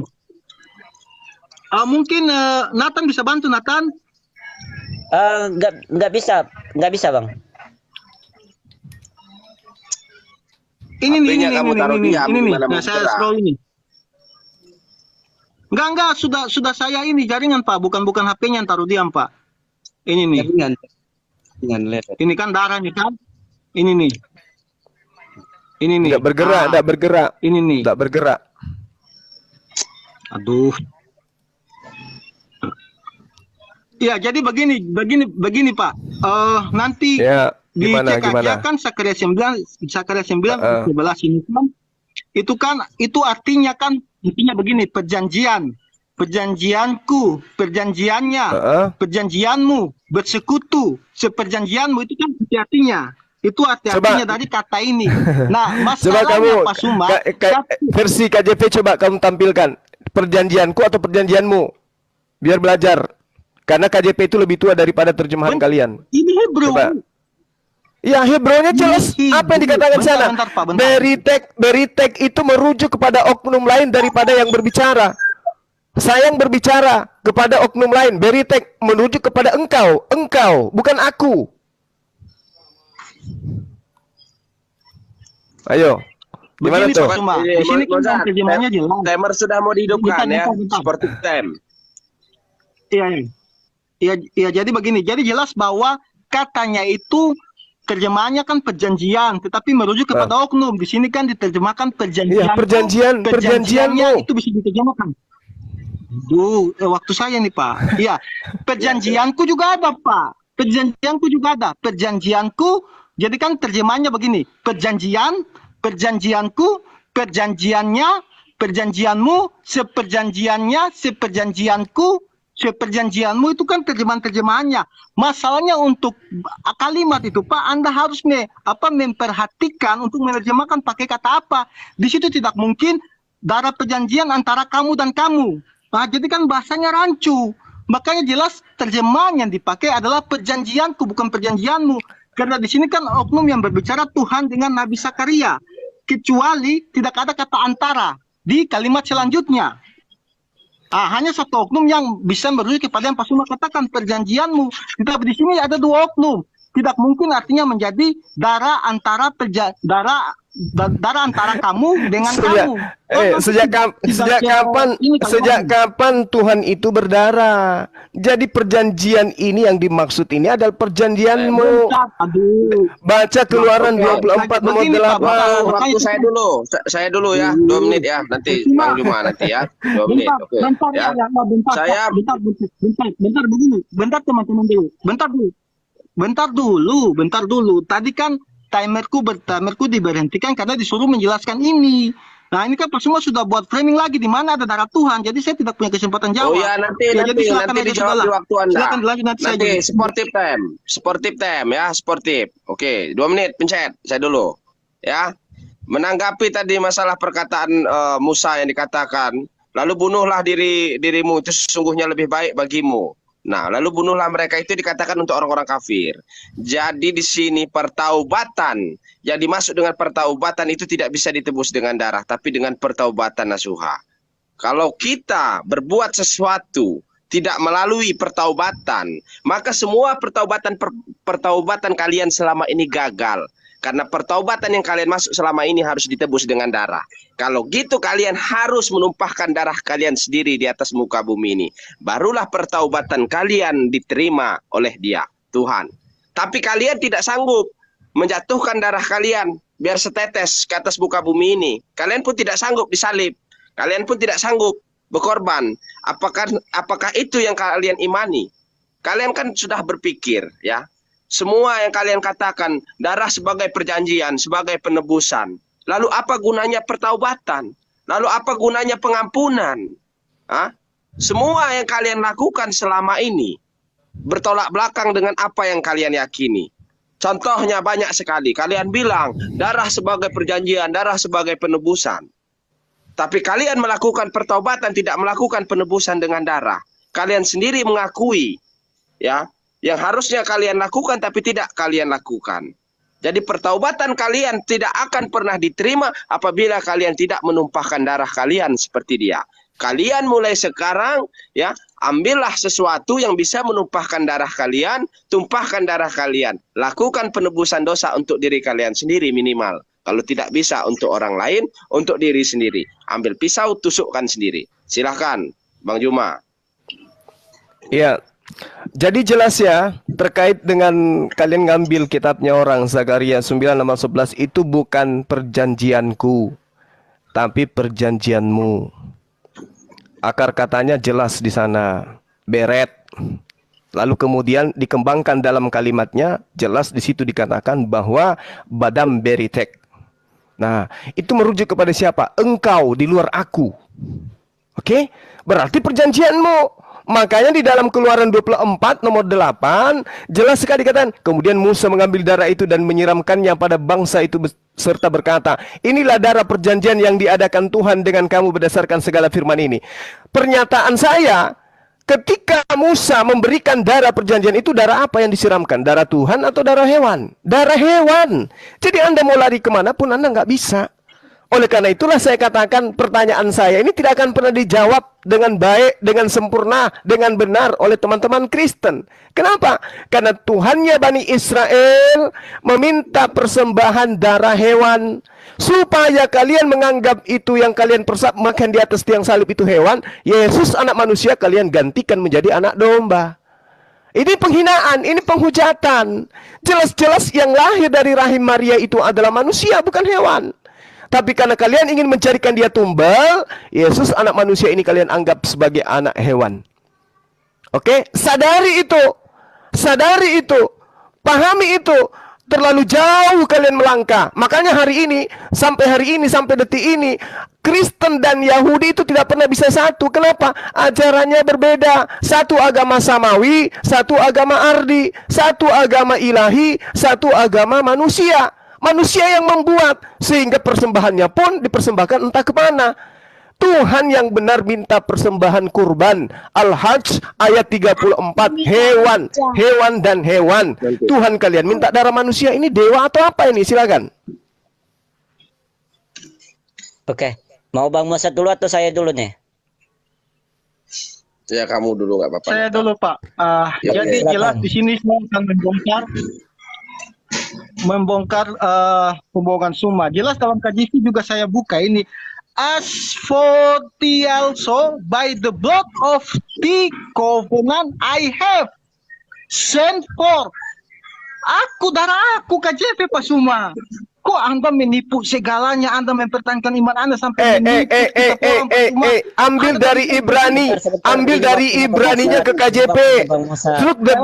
[SPEAKER 4] Mungkin Nathan bisa bantu, Nathan?
[SPEAKER 9] Nggak bisa Bang.
[SPEAKER 4] Ini nih.
[SPEAKER 5] Nah,
[SPEAKER 4] Saya scroll ini. Enggak, sudah saya ini jaringan Pak, bukan HP-nya yang taruh diam Pak. Ini nih. Ini kan darah nih kan? Ini nih.
[SPEAKER 2] Enggak bergerak.
[SPEAKER 4] Ini nih.
[SPEAKER 2] Enggak bergerak.
[SPEAKER 4] Aduh. Ya, jadi begini Pak. Nanti
[SPEAKER 2] gimana?
[SPEAKER 4] aja kan Sakaria 9 11 ini kan. Itu artinya begini, perjanjianku, perjanjiannya, perjanjianmu, bersekutu, seperjanjianmu itu kan artinya. Itu artinya dari kata ini. Nah, masalahnya Pak Suma,
[SPEAKER 2] versi KJP coba kamu tampilkan. Perjanjianku atau perjanjianmu? Biar belajar. Karena KJP itu lebih tua daripada terjemahan kalian.
[SPEAKER 4] Ini Hebrew.
[SPEAKER 2] Ya, Hebrew-nya jelas. Apa yang dikatakan di sana? Beritek itu merujuk kepada oknum lain daripada yang berbicara. Saya yang berbicara kepada oknum lain. Beritek merujuk kepada engkau, bukan aku. Ayo. Gimana tuh?
[SPEAKER 4] Di sini kan terjemahannya jelas.
[SPEAKER 5] Timer sudah mau dihidupkan ya, seperti time.
[SPEAKER 4] Iya, jadi begini. Jadi jelas bahwa katanya itu terjemahannya kan perjanjian, tetapi merujuk kepada oknum. Di sini kan diterjemahkan perjanjian.
[SPEAKER 2] Iya, perjanjiannya
[SPEAKER 4] itu bisa diterjemahkan. Waktu saya nih Pak. Iya, perjanjianku juga ada Pak. Perjanjianku. Jadi kan terjemahannya begini. Perjanjianku, perjanjiannya, perjanjianmu, seperjanjiannya, seperjanjianku, seperjanjianmu itu kan terjemahannya. Masalahnya untuk kalimat itu Pak, Anda harus memperhatikan untuk menerjemahkan pakai kata apa. Di situ tidak mungkin darah perjanjian antara kamu dan kamu. Nah, jadi kan bahasanya rancu. Makanya jelas terjemahan yang dipakai adalah perjanjianku, bukan perjanjianmu. Karena di sini kan oknum yang berbicara Tuhan dengan Nabi Sakaria. Kecuali tidak ada kata antara di kalimat selanjutnya. Hanya satu oknum yang bisa merujuk kepada yang Pak Suma katakan perjanjianmu. Tetapi di sini ada dua oknum. tidak mungkin artinya menjadi darah antara darah antara kamu dengan kamu.
[SPEAKER 2] Sejak kapan Tuhan itu berdarah? Jadi perjanjian ini yang dimaksud ini adalah perjanjianmu. Baca Keluaran 24 nomor 8.
[SPEAKER 5] Waktu saya dulu ya, 2 menit ya, nanti Bang Juma nanti ya, 2 menit. Oke. Ya.
[SPEAKER 4] Bentar teman-teman dulu. Bentar dulu. Tadi kan timerku diberhentikan karena disuruh menjelaskan ini. Nah, ini kan semua sudah buat framing lagi di mana ada darah Tuhan. Jadi saya tidak punya kesempatan jawab.
[SPEAKER 5] Oh ya, nanti dijawab di waktu Anda.
[SPEAKER 4] Silakan dilanjut
[SPEAKER 5] nanti sportif time ya, sportif. Oke, 2 menit pencet. Saya dulu. Ya. Menanggapi tadi masalah perkataan Musa yang dikatakan, lalu bunuhlah dirimu, itu sesungguhnya lebih baik bagimu. Nah, lalu bunuhlah mereka, itu dikatakan untuk orang-orang kafir. Jadi di sini pertaubatan, yang dimaksud dengan pertaubatan itu tidak bisa ditebus dengan darah, tapi dengan pertaubatan nasuha. Kalau kita berbuat sesuatu tidak melalui pertaubatan, maka semua pertaubatan kalian selama ini gagal. Karena pertaubatan yang kalian masuk selama ini harus ditebus dengan darah. Kalau gitu kalian harus menumpahkan darah kalian sendiri di atas muka bumi ini. Barulah pertaubatan kalian diterima oleh Dia, Tuhan. Tapi kalian tidak sanggup menjatuhkan darah kalian biar setetes ke atas muka bumi ini. Kalian pun tidak sanggup disalib. Kalian pun tidak sanggup berkorban. Apakah itu yang kalian imani? Kalian kan sudah berpikir ya. Semua yang kalian katakan, darah sebagai perjanjian, sebagai penebusan. Lalu apa gunanya pertaubatan? Lalu apa gunanya pengampunan? Semua yang kalian lakukan selama ini bertolak belakang dengan apa yang kalian yakini. Contohnya banyak sekali. Kalian bilang darah sebagai perjanjian, darah sebagai penebusan. Tapi kalian melakukan pertaubatan, tidak melakukan penebusan dengan darah. Kalian sendiri mengakui, ya, yang harusnya kalian lakukan tapi tidak kalian lakukan. Jadi pertaubatan kalian tidak akan pernah diterima apabila kalian tidak menumpahkan darah kalian seperti Dia. Kalian mulai sekarang ya, ambillah sesuatu yang bisa menumpahkan darah kalian, tumpahkan darah kalian. Lakukan penebusan dosa untuk diri kalian sendiri minimal. Kalau tidak bisa untuk orang lain, untuk diri sendiri. Ambil pisau, tusukkan sendiri. Silahkan Bang Juma.
[SPEAKER 2] Iya. Jadi jelas ya, terkait dengan kalian ngambil kitabnya orang, Zakaria 9:11, itu bukan perjanjianku, tapi perjanjianmu. Akar katanya jelas di sana, beret. Lalu kemudian dikembangkan dalam kalimatnya, jelas di situ dikatakan bahwa badam beritek. Nah, itu merujuk kepada siapa? Engkau di luar aku. Oke? Berarti perjanjianmu. Makanya di dalam Keluaran 24 nomor 8 jelas sekali dikatakan, kemudian Musa mengambil darah itu dan menyiramkannya pada bangsa itu serta berkata, inilah darah perjanjian yang diadakan Tuhan dengan kamu berdasarkan segala firman ini. Pernyataan saya, ketika Musa memberikan darah perjanjian itu, darah apa yang disiramkan? Darah Tuhan atau darah hewan? Darah hewan. Jadi Anda mau lari kemanapun Anda nggak bisa. Oleh karena itulah saya katakan pertanyaan saya ini tidak akan pernah dijawab dengan baik, dengan sempurna, dengan benar oleh teman-teman Kristen. Kenapa? Karena Tuhannya Bani Israel meminta persembahan darah hewan. Supaya kalian menganggap itu yang kalian persembahkan di atas tiang salib itu hewan, Yesus anak manusia kalian gantikan menjadi anak domba. Ini penghinaan, ini penghujatan. Jelas-jelas yang lahir dari rahim Maria itu adalah manusia, bukan hewan. Tapi karena kalian ingin mencarikan dia tumbal, Yesus anak manusia ini kalian anggap sebagai anak hewan. Oke? Sadari itu. Sadari itu. Pahami itu. Terlalu jauh kalian melangkah. Makanya hari ini, sampai detik ini, Kristen dan Yahudi itu tidak pernah bisa satu. Kenapa? Ajarannya berbeda. Satu agama samawi, satu agama ardi, satu agama ilahi, satu agama manusia. Manusia yang membuat, sehingga persembahannya pun dipersembahkan entah kemana. Tuhan yang benar minta persembahan kurban. Al-Hajj ayat 34. Hewan dan hewan. Tuhan kalian minta darah manusia, ini dewa atau apa ini? Silakan.
[SPEAKER 9] Oke, mau Bang Musa dulu atau saya dulu nih?
[SPEAKER 5] Ya kamu dulu nggak apa-apa.
[SPEAKER 4] Saya dulu Pak. Jadi jelas di sini saya akan membongkar membongkar pembohongan Suma. Jelas dalam KJV juga saya buka ini. As for thee also by the blood of the covenant I have sent forth. Aku, darah aku, KJV Pak Suma. Kok Anda menipu segalanya? Anda mempertahankan iman Anda sampai
[SPEAKER 2] ambil dari Ibrani, ambil dari Ibraninya ke KJP. Look the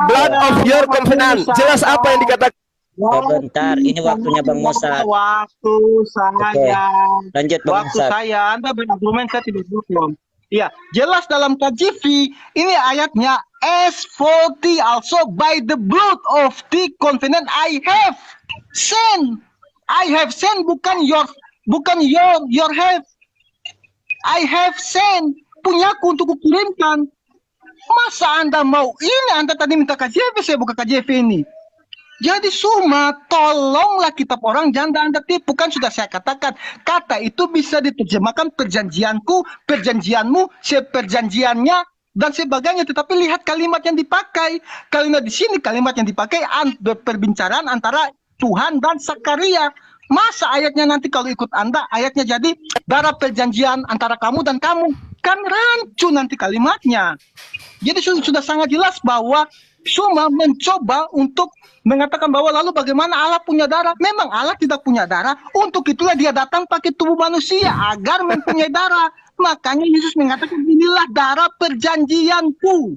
[SPEAKER 2] blood of your covenant. Jelas apa yang dikatakan?
[SPEAKER 9] Sebentar, ini waktunya Bang Musa.
[SPEAKER 4] Waktu saya.
[SPEAKER 9] Lanjut Bang
[SPEAKER 4] Waktu
[SPEAKER 9] Musa.
[SPEAKER 4] saya, Anda berargumen, saya tidak belum. Ya, jelas dalam KJV ini ayatnya, as for thee also by the blood of the covenant I have sent. I have sent, bukan your have. I have sent, punyaku untuk kukirimkan. Masa Anda mau ini? Anda tadi minta KJV, saya buka KJV ini. Jadi Suma, tolonglah kitab orang, jangan Anda tipu. Kan sudah saya katakan, kata itu bisa diterjemahkan perjanjianku, perjanjianmu, seperjanjiannya, dan sebagainya. Tetapi lihat kalimat yang dipakai. Kalimat di sini, kalimat yang dipakai perbincangan antara Tuhan dan Sakaria. Masa ayatnya nanti kalau ikut Anda, ayatnya jadi darah perjanjian antara kamu dan kamu. Kan rancu nanti kalimatnya. Jadi sudah sangat jelas bahwa Suma mencoba untuk mengatakan bahwa lalu bagaimana Allah punya darah. Memang Allah tidak punya darah. Untuk itulah dia datang pakai tubuh manusia agar mempunyai darah. Makanya Yesus mengatakan inilah darah perjanjianku.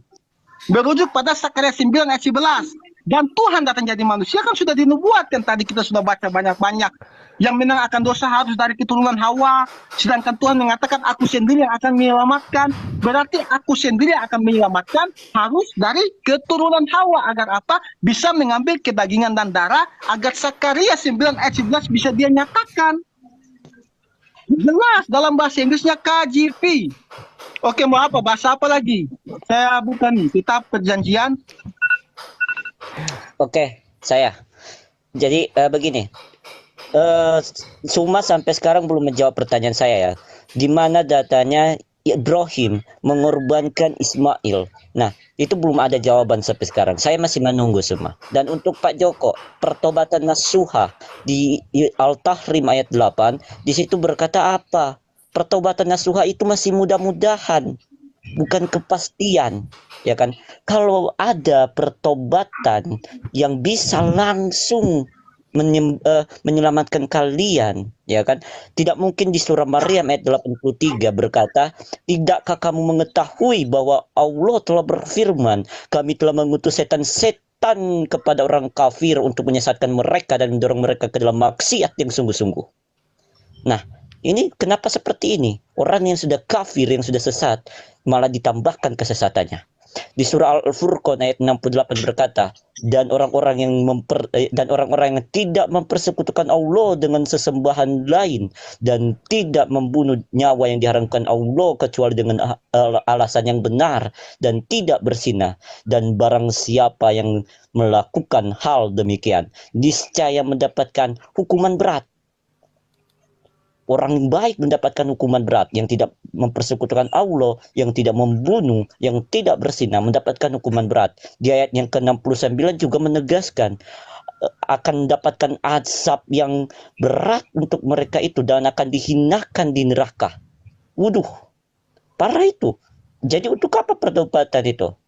[SPEAKER 4] Berujuk pada Sakaria 9 ayat 11. Dan Tuhan datang jadi manusia kan sudah dinubuatkan. Tadi kita sudah baca banyak-banyak. Yang menang akan dosa harus dari keturunan Hawa. Sedangkan Tuhan mengatakan aku sendiri yang akan menyelamatkan. Berarti aku sendiri yang akan menyelamatkan harus dari keturunan Hawa. Agar apa? Bisa mengambil kedagingan dan darah. Agar Sakaria 9 ayat 11 bisa dia nyatakan. Jelas dalam bahasa Inggrisnya KJV. Oke, mau apa? Bahasa apa lagi? Saya buka nih kitab perjanjian.
[SPEAKER 9] Oke, saya. Jadi begini. Suma sampai sekarang belum menjawab pertanyaan saya ya. Di mana datanya Ibrahim mengorbankan Ismail. Nah, itu belum ada jawaban sampai sekarang. Saya masih menunggu semua. Dan untuk Pak Joko, pertobatan nasuha di Al-Tahrim ayat 8, di situ berkata apa? Pertobatan nasuha itu masih mudah-mudahan, bukan kepastian, ya kan? Kalau ada pertobatan yang bisa langsung menyelamatkan kalian, ya kan? Tidak mungkin di surah Maryam ayat 83 berkata, tidakkah kamu mengetahui bahwa Allah telah berfirman, kami telah mengutus setan kepada orang kafir untuk menyesatkan mereka dan mendorong mereka ke dalam maksiat yang sungguh-sungguh. Nah, ini kenapa seperti ini? Orang yang sudah kafir, yang sudah sesat, malah ditambahkan kesesatannya. Di surah Al-Furqan ayat 68 berkata, dan orang-orang yang tidak mempersekutukan Allah dengan sesembahan lain dan tidak membunuh nyawa yang diharamkan Allah kecuali dengan alasan yang benar dan tidak berzina, dan barang siapa yang melakukan hal demikian niscaya mendapatkan hukuman berat. Orang baik mendapatkan hukuman berat, yang tidak mempersekutukan Allah, yang tidak membunuh, yang tidak berzina mendapatkan hukuman berat. Di ayat yang ke-69 juga menegaskan akan mendapatkan azab yang berat untuk mereka itu dan akan dihinakan di neraka. Waduh, parah itu. Jadi untuk apa pertobatan itu?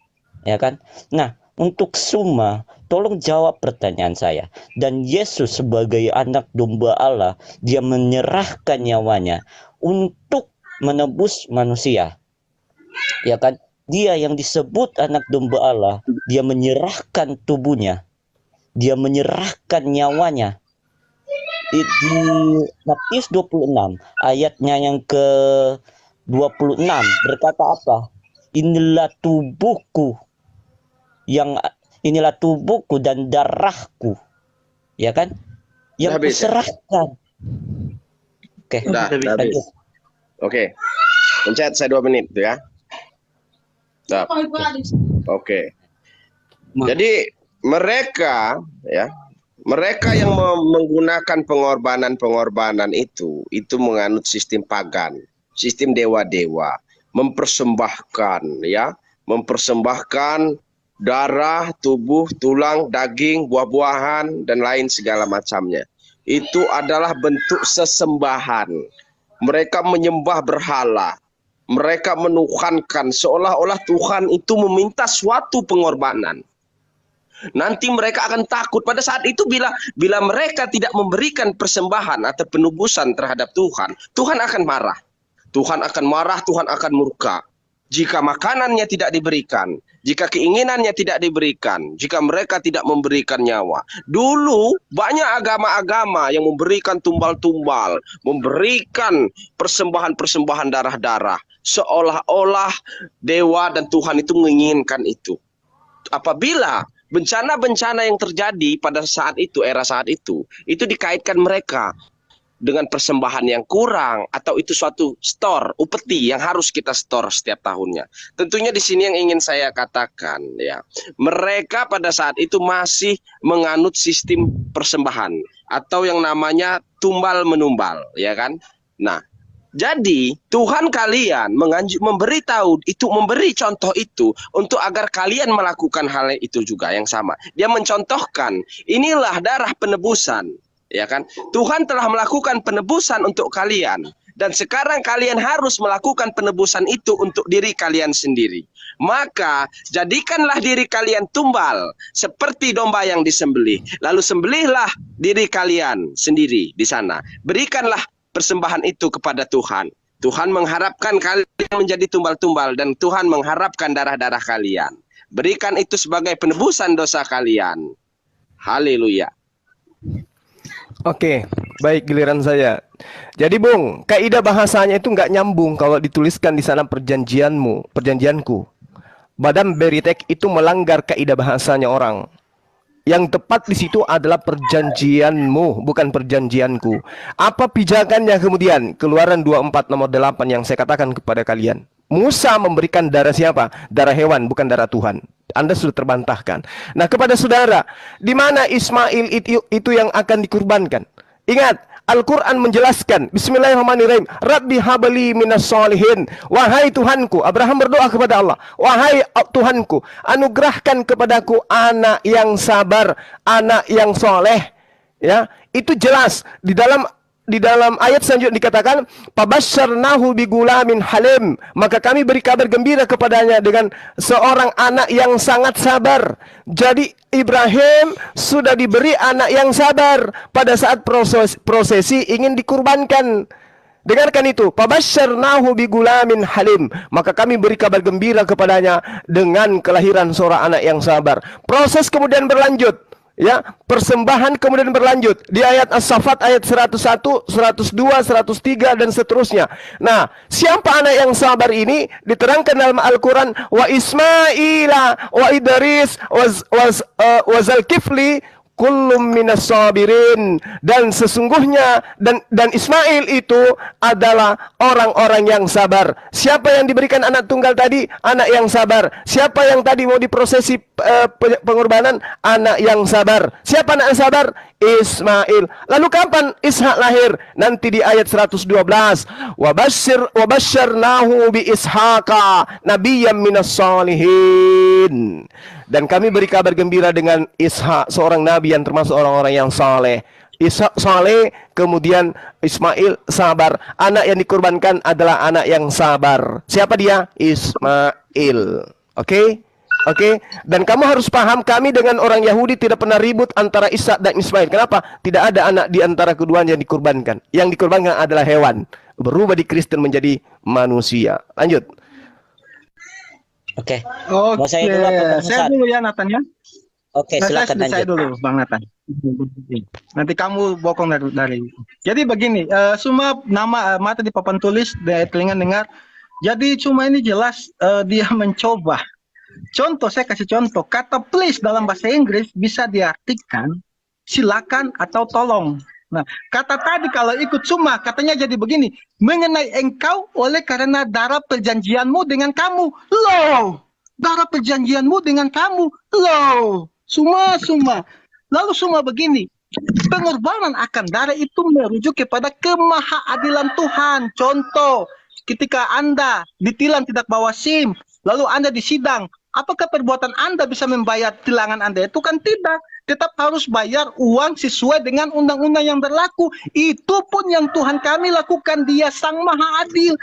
[SPEAKER 9] Ya kan? Nah, untuk Suma, tolong jawab pertanyaan saya. Dan Yesus sebagai anak domba Allah, dia menyerahkan nyawanya untuk menebus manusia. Ya kan? Dia yang disebut anak domba Allah, dia menyerahkan tubuhnya. Dia menyerahkan nyawanya. Di Matius 26, ayatnya yang ke-26 berkata apa? Inilah tubuhku dan darahku, ya kan, yang kuserahkan. Oke,
[SPEAKER 5] Oke, pencet saya 2 menit ya. Oke. Jadi mereka yang menggunakan pengorbanan itu menganut sistem pagan, sistem dewa-dewa, mempersembahkan darah, tubuh, tulang, daging, buah-buahan, dan lain segala macamnya. Itu adalah bentuk sesembahan. Mereka menyembah berhala. Mereka menuhankan seolah-olah Tuhan itu meminta suatu pengorbanan. Nanti mereka akan takut pada saat itu bila mereka tidak memberikan persembahan atau penebusan terhadap Tuhan, Tuhan akan marah. Tuhan akan marah, Tuhan akan murka. Jika makanannya tidak diberikan, jika keinginannya tidak diberikan, jika mereka tidak memberikan nyawa. Dulu banyak agama-agama yang memberikan tumbal-tumbal, memberikan persembahan-persembahan darah-darah, seolah-olah dewa dan Tuhan itu menginginkan itu. Apabila bencana-bencana yang terjadi pada saat itu, era saat itu dikaitkan mereka dengan persembahan yang kurang, atau itu suatu store, upeti yang harus kita store setiap tahunnya. Tentunya di sini yang ingin saya katakan, ya, mereka pada saat itu masih menganut sistem persembahan atau yang namanya tumbal menumbal, ya kan? Nah, jadi Tuhan kalian memberitahu itu, memberi contoh itu untuk agar kalian melakukan hal itu juga yang sama. Dia mencontohkan, inilah darah penebusan, ya kan? Tuhan telah melakukan penebusan untuk kalian, dan sekarang kalian harus melakukan penebusan itu untuk diri kalian sendiri. Maka jadikanlah diri kalian tumbal seperti domba yang disembelih, lalu sembelihlah diri kalian sendiri di sana. Berikanlah persembahan itu kepada Tuhan. Tuhan mengharapkan kalian menjadi tumbal-tumbal, dan Tuhan mengharapkan darah-darah kalian. Berikan itu sebagai penebusan dosa kalian. Haleluya.
[SPEAKER 2] Oke, baik, giliran saya. Jadi Bung, kaidah bahasanya itu nggak nyambung kalau dituliskan di sana perjanjianku. Badam Beritek itu melanggar kaidah bahasanya orang. Yang tepat di situ adalah perjanjianmu, bukan perjanjianku. Apa pijakannya kemudian? Keluaran 24 nomor 8 yang saya katakan kepada kalian. Musa memberikan darah siapa? Darah hewan, bukan darah Tuhan. Anda sudah terbantahkan. Nah, kepada saudara, di mana Ismail itu yang akan dikurbankan? Ingat, Al-Quran menjelaskan, Bismillahirrahmanirrahim, Rabbi habli minas solihin. Wahai Tuhanku, Abraham berdoa kepada Allah, wahai Tuhanku, anugerahkan kepadaku anak yang sabar, anak yang soleh. Ya, itu jelas di dalam ayat selanjutnya dikatakan, Pabasyarnahu bigulamin halim. Maka kami beri kabar gembira kepadanya dengan seorang anak yang sangat sabar. Jadi Ibrahim sudah diberi anak yang sabar pada saat prosesi ingin dikurbankan. Dengarkan itu, Pabasyarnahu bigulamin halim. Maka kami beri kabar gembira kepadanya dengan kelahiran seorang anak yang sabar. Proses kemudian berlanjut. Ya, persembahan kemudian berlanjut di ayat As-Saffat ayat 101, 102, 103 dan seterusnya. Nah, siapa anak yang sabar ini diterangkan dalam Al-Qur'an, wa Ismaila wa Idris wa Zalkifli kullum minas sabirin, dan sesungguhnya dan Ismail itu adalah orang-orang yang sabar. Siapa yang diberikan anak tunggal tadi? Anak yang sabar. Siapa yang tadi mau diprosesi pengorbanan? Anak yang sabar. Siapa anak yang sabar? Ismail. Lalu kapan Ishak lahir? Nanti di ayat 112. Wabasyarnahu bi Ishaqa nabiyyam minas salihin. Dan kami beri kabar gembira dengan Ishak, seorang nabi yang termasuk orang-orang yang saleh. Ishak saleh, kemudian Ismail sabar. Anak yang dikurbankan adalah anak yang sabar. Siapa dia? Ismail. Oke? Oke? Dan kamu harus paham, kami dengan orang Yahudi tidak pernah ribut antara Ishak dan Ismail. Kenapa? Tidak ada anak di antara keduanya yang dikurbankan. Yang dikurbankan adalah hewan. Berubah di Kristen menjadi manusia. Lanjut.
[SPEAKER 9] Oke.
[SPEAKER 4] Oke.
[SPEAKER 9] Saya dulu apa Bang
[SPEAKER 4] Saya
[SPEAKER 9] Ustaz?
[SPEAKER 4] dulu ya Nathan ya.
[SPEAKER 9] Oke, silakan
[SPEAKER 4] Saya
[SPEAKER 9] lanjut.
[SPEAKER 4] dulu Bang Nathan. Nanti kamu bokong dari. Jadi begini, semua nama mata di papan tulis, telinga dengar. Jadi cuma ini jelas dia mencoba. Contoh, saya kasih contoh. Kata please dalam bahasa Inggris bisa diartikan silakan atau tolong. Nah, kata tadi kalau ikut cuma katanya jadi begini, mengenai engkau oleh karena darah perjanjianmu dengan kamu. Loh, darah perjanjianmu dengan kamu. Loh, semua. Lalu semua begini, pengorbanan akan darah itu merujuk kepada kemahaadilan Tuhan. Contoh, ketika Anda ditilang tidak bawa SIM, lalu Anda disidang, Apakah perbuatan Anda bisa membayar tilangan Anda? Itu kan tidak. Tetap harus bayar uang sesuai dengan undang-undang yang berlaku. Itu pun yang Tuhan kami lakukan. Dia Sang Maha Adil.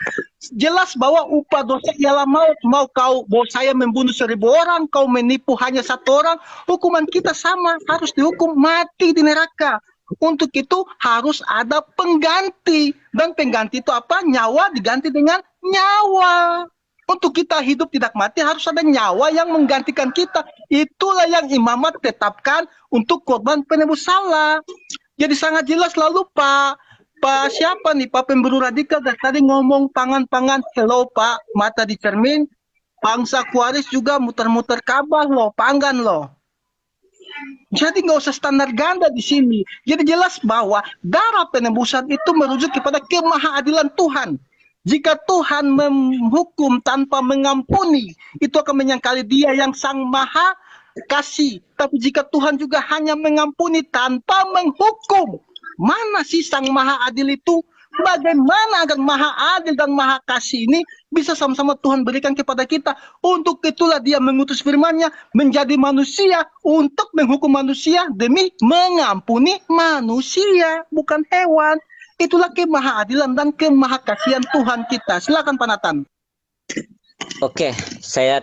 [SPEAKER 4] Jelas bahwa upah dosa ialah maut. Bahwa saya membunuh 1000 orang, kau menipu hanya 1 orang, hukuman kita sama, harus dihukum mati di neraka. Untuk itu harus ada pengganti. Dan pengganti itu apa? Nyawa diganti dengan nyawa. Untuk kita hidup tidak mati harus ada nyawa yang menggantikan kita. Itulah yang imamat tetapkan untuk korban penebus salah. Jadi sangat jelas. Lalu Pak siapa nih, Pak pemburu radikal dari tadi ngomong pangan-pangan. Hello Pak, mata di cermin. Bangsa Kuaris juga muter-muter Ka'bah loh, panggan loh. Jadi nggak usah standar ganda di sini. Jadi jelas bahwa darah penebusan itu merujuk kepada kemahadilan Tuhan. Jika Tuhan menghukum tanpa mengampuni, itu akan menyangkali Dia yang Sang Maha Kasih. Tapi jika Tuhan juga hanya mengampuni tanpa menghukum, mana sih Sang Maha Adil itu? Bagaimana agar Maha Adil dan Maha Kasih ini bisa sama-sama Tuhan berikan kepada kita? Untuk itulah Dia mengutus firman-Nya menjadi manusia untuk menghukum manusia demi mengampuni manusia, bukan hewan. Itulah kemahadilan dan kemahakasihan Tuhan kita. Silakan Pak Nathan.
[SPEAKER 9] Oke, saya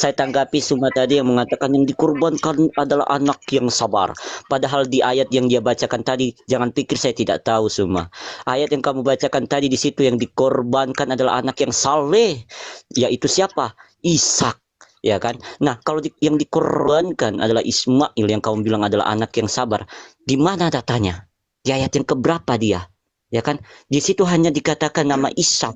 [SPEAKER 9] tanggapi semua tadi yang mengatakan yang dikorbankan adalah anak yang sabar. Padahal di ayat yang dia bacakan tadi, jangan pikir saya tidak tahu semua. Ayat yang kamu bacakan tadi di situ yang dikorbankan adalah anak yang saleh, yaitu siapa? Ishak. Ya kan? Nah, kalau yang dikorbankan adalah Ismail yang kamu bilang adalah anak yang sabar, di mana datanya? Di ayat yang keberapa dia? Ya kan, di situ hanya dikatakan nama Ishak,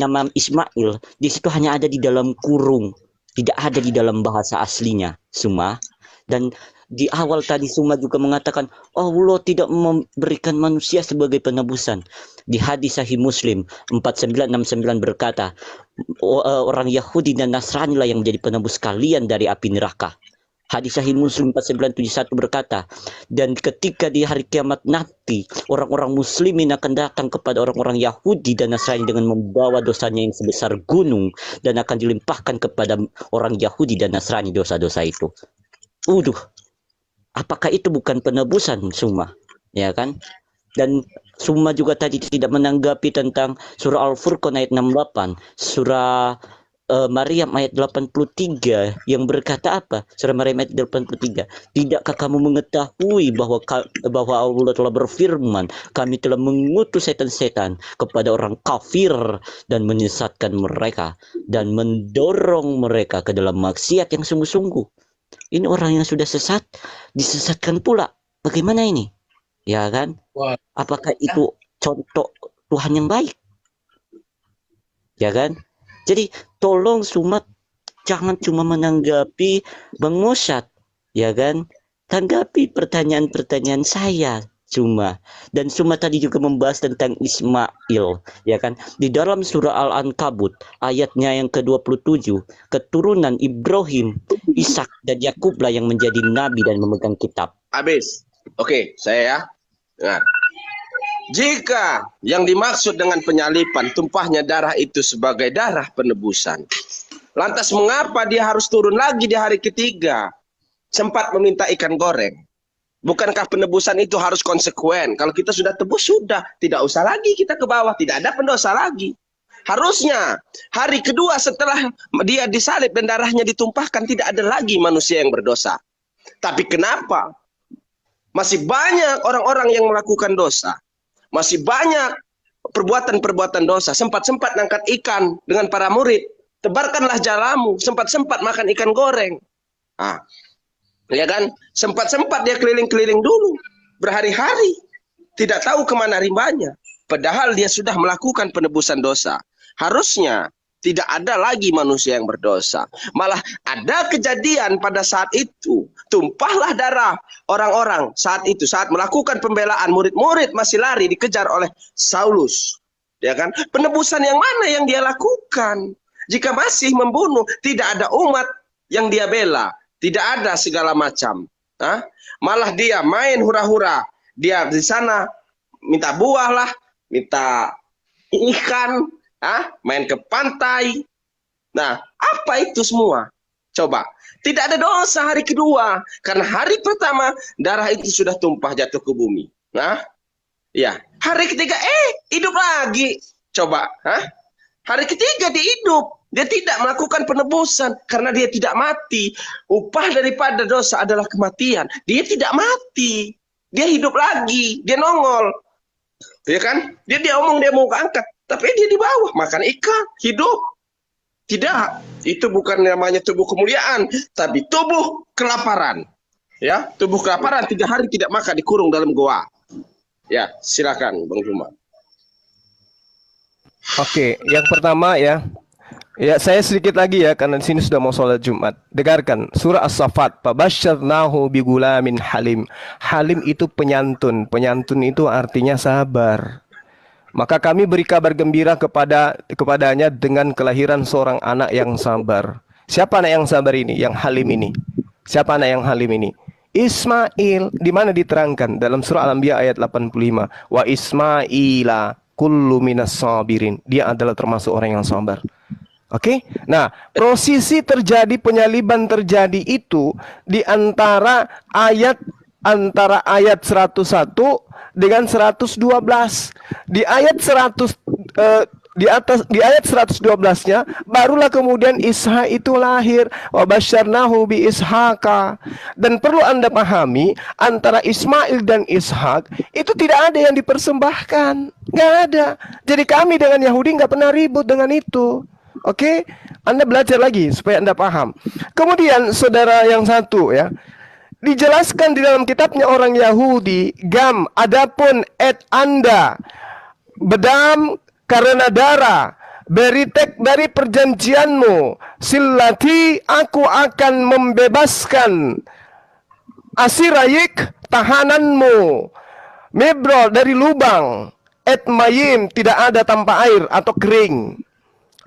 [SPEAKER 9] nama Ismail, di situ hanya ada di dalam kurung, tidak ada di dalam bahasa aslinya, Suma. Dan di awal tadi Suma juga mengatakan Allah tidak memberikan manusia sebagai penebusan. Di hadis Sahih Muslim 4969 berkata, orang Yahudi dan Nasrani lah yang menjadi penebus kalian dari api neraka. Hadis Sahih Muslim 4971 berkata, dan ketika di hari kiamat nanti orang-orang muslimin akan datang kepada orang-orang Yahudi dan Nasrani dengan membawa dosanya yang sebesar gunung dan akan dilimpahkan kepada orang Yahudi dan Nasrani dosa-dosa itu. Apakah itu bukan penebusan Suma? Ya kan? Dan Suma juga tadi tidak menanggapi tentang surah Al-Furqan ayat 68, surah Maryam ayat 83 yang berkata apa? Surah Maryam ayat 83. Tidakkah kamu mengetahui bahwa Allah telah berfirman, kami telah mengutus setan-setan kepada orang kafir dan menyesatkan mereka dan mendorong mereka ke dalam maksiat yang sungguh-sungguh. Ini orang yang sudah sesat disesatkan pula. Bagaimana ini? Ya kan? Apakah itu contoh Tuhan yang baik? Ya kan? Jadi tolong Suma jangan cuma menanggapi Bang Mosyad, ya kan? Tanggapi pertanyaan-pertanyaan saya Suma. Dan Suma tadi juga membahas tentang Ismail, ya kan? Di dalam surah Al-Ankabut ayatnya yang ke-27, keturunan Ibrahim, Ishak dan Yakublah yang menjadi nabi dan memegang kitab.
[SPEAKER 5] Habis. Oke, saya ya. Dengar. Jika yang dimaksud dengan penyalipan tumpahnya darah itu sebagai darah penebusan, lantas mengapa dia harus turun lagi di hari ketiga? Sempat meminta ikan goreng. Bukankah penebusan itu harus konsekuen? Kalau kita sudah tebus, sudah. Tidak usah lagi kita ke bawah. Tidak ada pendosa lagi. Harusnya hari kedua setelah dia disalib dan darahnya ditumpahkan, tidak ada lagi manusia yang berdosa. Tapi kenapa? Masih banyak orang-orang yang melakukan dosa. Masih banyak perbuatan-perbuatan dosa. Sempat-sempat ngangkat ikan dengan para murid. Tebarkanlah jalamu. Sempat-sempat makan ikan goreng. Ya kan? Sempat-sempat dia keliling-keliling dulu. Berhari-hari. Tidak tahu kemana rimbanya. Padahal dia sudah melakukan penebusan dosa. Harusnya tidak ada lagi manusia yang berdosa. Malah ada kejadian pada saat itu. Tumpahlah darah orang-orang saat itu. Saat melakukan pembelaan, murid-murid masih lari dikejar oleh Saulus. Ya kan? Penebusan yang mana yang dia lakukan? Jika masih membunuh, tidak ada umat yang dia bela. Tidak ada segala macam. Malah dia main hura-hura. Dia di sana minta buah lah, minta ikan, main ke pantai. Nah, apa itu semua? Coba. Tidak ada dosa hari kedua. Karena hari pertama darah itu sudah tumpah jatuh ke bumi. Nah, ya. Hari ketiga, hidup lagi. Coba. Hari ketiga dia hidup. Dia tidak melakukan penebusan karena dia tidak mati. Upah daripada dosa adalah kematian. Dia tidak mati. Dia hidup lagi. Dia nongol. Ya kan? Dia omong dia mau keangkat. Tapi dia di bawah. Makan ikan. Hidup. Tidak, itu bukan namanya tubuh kemuliaan, tapi tubuh kelaparan. Ya, tubuh kelaparan 3 hari tidak makan, dikurung dalam goa. Ya, silakan Bang Juma.
[SPEAKER 2] Oke, yang pertama ya. Ya, saya sedikit lagi ya karena di sini sudah mau sholat Jumat. Dengarkan surah As-Saffat, "Fabasyarnahu bigulamin halim." Halim itu penyantun. Penyantun itu artinya sabar. Maka kami beri kabar gembira kepadanya dengan kelahiran seorang anak yang sabar. Siapa anak yang sabar ini? Yang halim ini. Siapa anak yang halim ini? Ismail. Di mana diterangkan? Dalam surah Al-Anbiya ayat 85. Wa Ismaila kullu minas sabirin. Dia adalah termasuk orang yang sabar. Oke? Nah, prosesi terjadi, penyaliban terjadi itu di antara ayat 101 dengan 112. Di ayat 112-nya barulah kemudian Ishak itu lahir. Wa basyarnahu bi Ishaqa. Dan perlu Anda pahami, antara Ismail dan Ishak itu tidak ada yang dipersembahkan. Nggak ada. Jadi kami dengan Yahudi nggak pernah ribut dengan itu. Oke? Anda belajar lagi supaya Anda paham. Kemudian saudara yang satu ya, dijelaskan di dalam kitabnya orang Yahudi, gam, adapun et Anda, bedam karena darah, beritek dari perjanjianmu, silati aku akan membebaskan, asirayik tahananmu, mibro dari lubang, et mayim tidak ada tanpa air atau kering.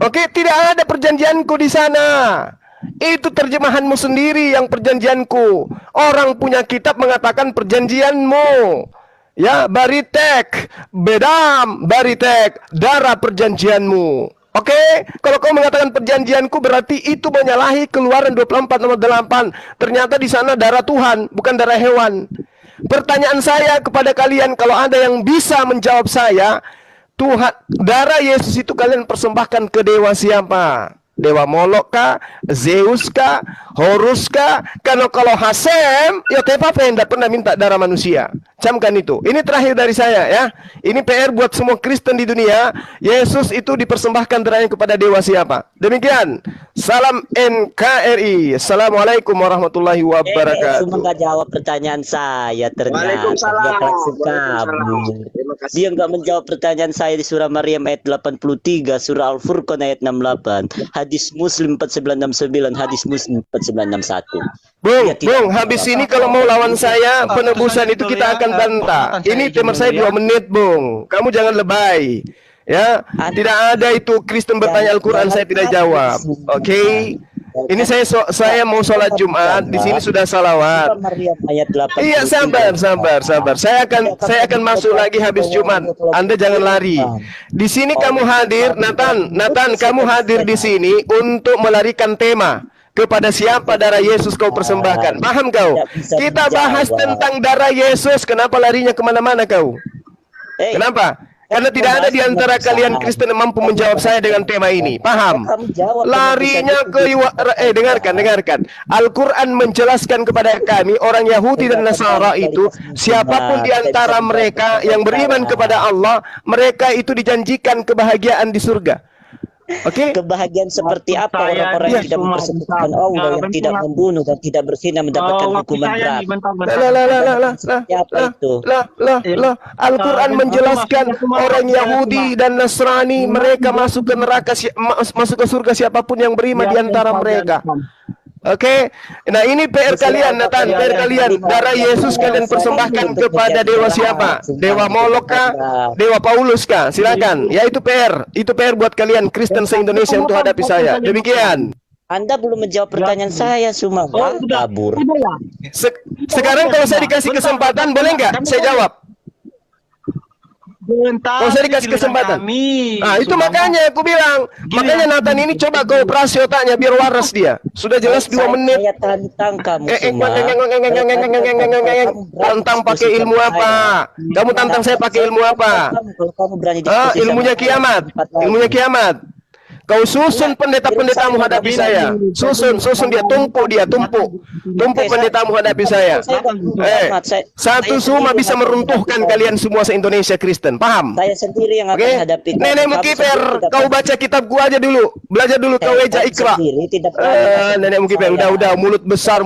[SPEAKER 2] Oke, tidak ada perjanjianku di sana. Itu terjemahanmu sendiri yang perjanjianku. Orang punya kitab mengatakan perjanjianmu. Ya, baritek, bedam, baritek, darah perjanjianmu. Oke, kalau kau mengatakan perjanjianku berarti itu menyalahi Keluaran 24 nomor 8. Ternyata di sana darah Tuhan, bukan darah hewan. Pertanyaan saya kepada kalian, kalau ada yang bisa menjawab saya, Tuhan, darah Yesus itu kalian persembahkan ke dewa siapa? Dewa Molok kah? Zeus kah? Horus kah? Karena kalau Hasem, ya apa yang tidak pernah minta darah manusia. Camkan itu. Ini terakhir dari saya ya. Ini PR buat semua Kristen di dunia. Yesus itu dipersembahkan darahnya kepada dewa siapa? Demikian. Salam NKRI. Assalamualaikum warahmatullahi wabarakatuh.
[SPEAKER 9] Cuma nggak jawab pertanyaan saya ternyata.
[SPEAKER 5] Waalaikumsalam.
[SPEAKER 9] Dia nggak menjawab pertanyaan saya di surah Maryam ayat 83, surah Al-Furqan ayat 68, hadis Muslim 4969, hadis Muslim 4961.
[SPEAKER 2] Bung, habis ini kalau mau lawan saya, penebusan itu kita akan bantah. Ini tema saya 2 menit, Bung. Kamu jangan lebay. Ya, tidak ada itu Kristen bertanya Al-Quran saya tidak jawab. Oke? Ini saya mau sholat Jumat, di sini sudah salawat. Iya, sabar. Saya akan masuk lagi habis Jumat. Anda jangan lari. Di sini kamu hadir, Nathan, kamu hadir di sini untuk melarikan tema. Kepada siapa darah Yesus kau persembahkan? Paham kau? Kita bahas tentang darah Yesus. Kenapa larinya kemana-mana kau? Kenapa? Karena tidak ada di antara kalian Kristen yang mampu menjawab saya dengan tema ini. Paham? Larinya ke dengarkan. Al-Quran menjelaskan kepada kami, orang Yahudi dan Nasara itu, siapapun di antara mereka yang beriman kepada Allah, mereka itu dijanjikan kebahagiaan di surga. Oke?
[SPEAKER 9] Kebahagiaan seperti apa orang-orang yang tidak mempersembahkan Allah, yang tidak membunuh dan tidak berzina mendapatkan hukuman berat?
[SPEAKER 2] Al-Quran menjelaskan orang Yahudi dan Nasrani mereka masuk ke neraka, masuk ke surga siapapun yang beriman di antara mereka. Oke, nah ini PR kalian, Nathan, PR kalian. Darah Yesus kalian persembahkan kepada dewa siapa? Dewa Molok kah? Dewa Paulus kah? Silakan. Ya itu PR buat kalian Kristen se-Indonesia untuk hadapi saya. Demikian.
[SPEAKER 9] Anda belum menjawab pertanyaan saya, cuma kabur.
[SPEAKER 2] Sekarang kalau saya dikasih kesempatan, boleh nggak saya jawab? Kau usah dikasih kesempatan. Nah, itu makanya aku bilang. Makanya Nathan ini coba kau operasi otaknya biar waras dia. Sudah jelas 2 menit.
[SPEAKER 9] Saya tantang kamu semua.
[SPEAKER 2] Tantang pakai ilmu apa? Kamu tantang saya pakai ilmu apa?
[SPEAKER 9] Kalau kamu berani diskusi
[SPEAKER 2] Ilmunya
[SPEAKER 9] sama
[SPEAKER 2] kiamat. Ilmunya kiamat. Kau susun pendeta-pendetamu hadapi saya. Susun dia, tumpuk pendetamu hadapi saya. Satu semua bisa meruntuhkan kalian semua se-Indonesia Kristen. Paham?
[SPEAKER 9] Saya sendiri yang akan hadapi.
[SPEAKER 2] Nenekmu kiper, kau baca kitab gua aja dulu. Belajar dulu kau eja Iqra. Nenekmu kiper, udah mulut besar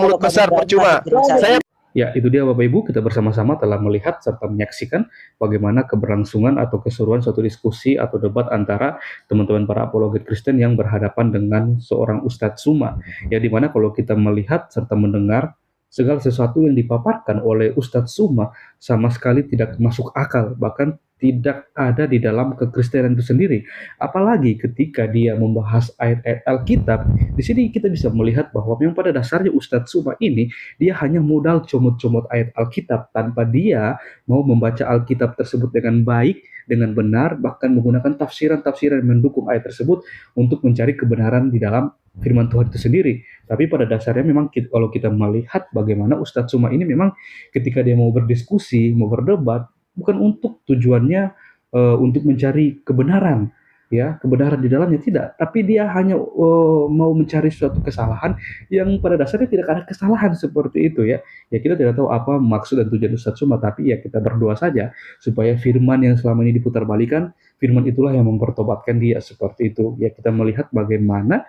[SPEAKER 2] percuma. Saya
[SPEAKER 1] Ya, itu dia Bapak Ibu, kita bersama-sama telah melihat serta menyaksikan bagaimana keberlangsungan atau keseruan suatu diskusi atau debat antara teman-teman para apologet Kristen yang berhadapan dengan seorang Ustadz Suma. Ya, dimana kalau kita melihat serta mendengar segala sesuatu yang dipaparkan oleh Ustadz Suma sama sekali tidak masuk akal, bahkan tidak ada di dalam kekristenan itu sendiri. Apalagi ketika dia membahas ayat-ayat Alkitab, di sini kita bisa melihat bahwa memang pada dasarnya Ustadz Suma ini dia hanya modal comot-comot ayat Alkitab tanpa dia mau membaca Alkitab tersebut dengan baik, dengan benar, bahkan menggunakan tafsiran-tafsiran yang mendukung ayat tersebut untuk mencari kebenaran di dalam firman Tuhan itu sendiri. Tapi pada dasarnya memang kalau kita melihat bagaimana Ustadz Suma ini memang ketika dia mau berdiskusi, mau berdebat, bukan untuk tujuannya untuk mencari kebenaran, ya kebenaran di dalamnya tidak, tapi dia hanya mau mencari suatu kesalahan yang pada dasarnya tidak ada kesalahan seperti itu ya. Ya kita tidak tahu apa maksud dan tujuan Ustadz Suma, tapi ya kita berdoa saja supaya firman yang selama ini diputarbalikan, firman itulah yang mempertobatkan dia seperti itu. Ya kita melihat bagaimana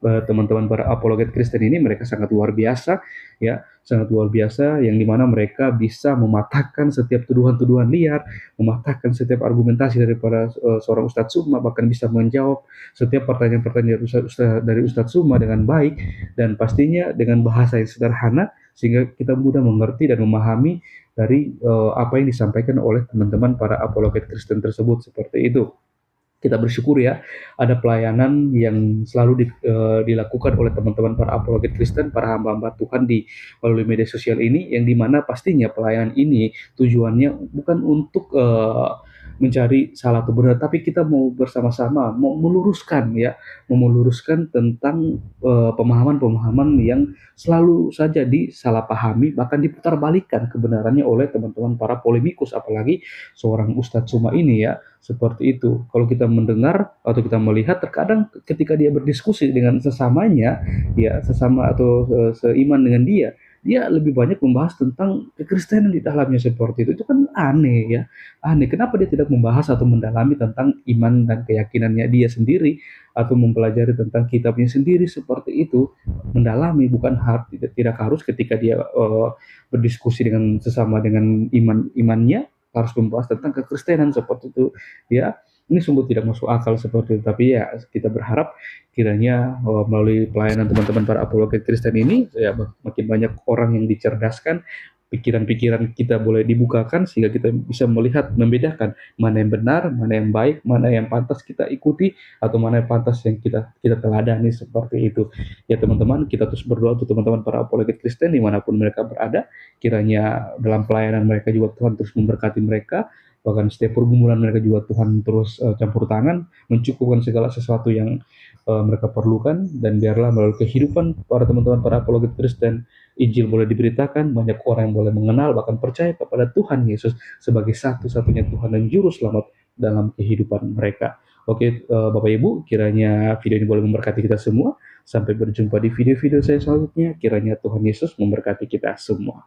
[SPEAKER 1] teman-teman para apologet Kristen ini mereka sangat luar biasa ya, sangat luar biasa yang dimana mereka bisa mematahkan setiap tuduhan-tuduhan liar, mematahkan setiap argumentasi daripada seorang Ustadz Suma, bahkan bisa menjawab setiap pertanyaan-pertanyaan dari Ustadz Suma dengan baik dan pastinya dengan bahasa yang sederhana sehingga kita mudah mengerti dan memahami dari apa yang disampaikan oleh teman-teman para apologet Kristen tersebut seperti itu. Kita bersyukur ya, ada pelayanan yang selalu dilakukan oleh teman-teman para apologet Kristen, para hamba-hamba Tuhan di melalui media sosial ini, yang dimana pastinya pelayanan ini tujuannya bukan untuk mencari salah atau benar, tapi kita mau bersama-sama mau meluruskan ya, meluruskan tentang pemahaman-pemahaman yang selalu saja disalahpahami, bahkan diputarbalikkan kebenarannya oleh teman-teman para polemikus, apalagi seorang Ustadz Suma ini ya. Seperti itu. Kalau kita mendengar atau kita melihat terkadang ketika dia berdiskusi dengan sesamanya, ya sesama atau seiman dengan dia lebih banyak membahas tentang kekristenan di dalamnya seperti itu. Itu kan aneh ya. Aneh. Kenapa dia tidak membahas atau mendalami tentang iman dan keyakinannya dia sendiri atau mempelajari tentang kitabnya sendiri seperti itu. Mendalami bukan tidak harus ketika dia berdiskusi dengan sesama dengan imannya harus membahas tentang kekristenan seperti itu ya. Ini sungguh tidak masuk akal seperti itu, tapi ya kita berharap kiranya melalui pelayanan teman-teman para apologet Kristen ini ya makin banyak orang yang dicerdaskan, pikiran-pikiran kita boleh dibukakan sehingga kita bisa melihat, membedakan mana yang benar, mana yang baik, mana yang pantas kita ikuti atau mana yang pantas yang kita teladani seperti itu. Ya teman-teman, kita terus berdoa untuk teman-teman para apologet Kristen dimanapun mereka berada, kiranya dalam pelayanan mereka juga Tuhan terus memberkati mereka, bahkan setiap pergumulan mereka juga Tuhan terus campur tangan, mencukupkan segala sesuatu yang mereka perlukan, dan biarlah melalui kehidupan para teman-teman para apologet Kristen, Injil boleh diberitakan, banyak orang yang boleh mengenal bahkan percaya kepada Tuhan Yesus sebagai satu-satunya Tuhan dan Juru Selamat dalam kehidupan mereka. Oke, Bapak Ibu, kiranya video ini boleh memberkati kita semua. Sampai berjumpa di video-video saya selanjutnya. Kiranya Tuhan Yesus memberkati kita semua.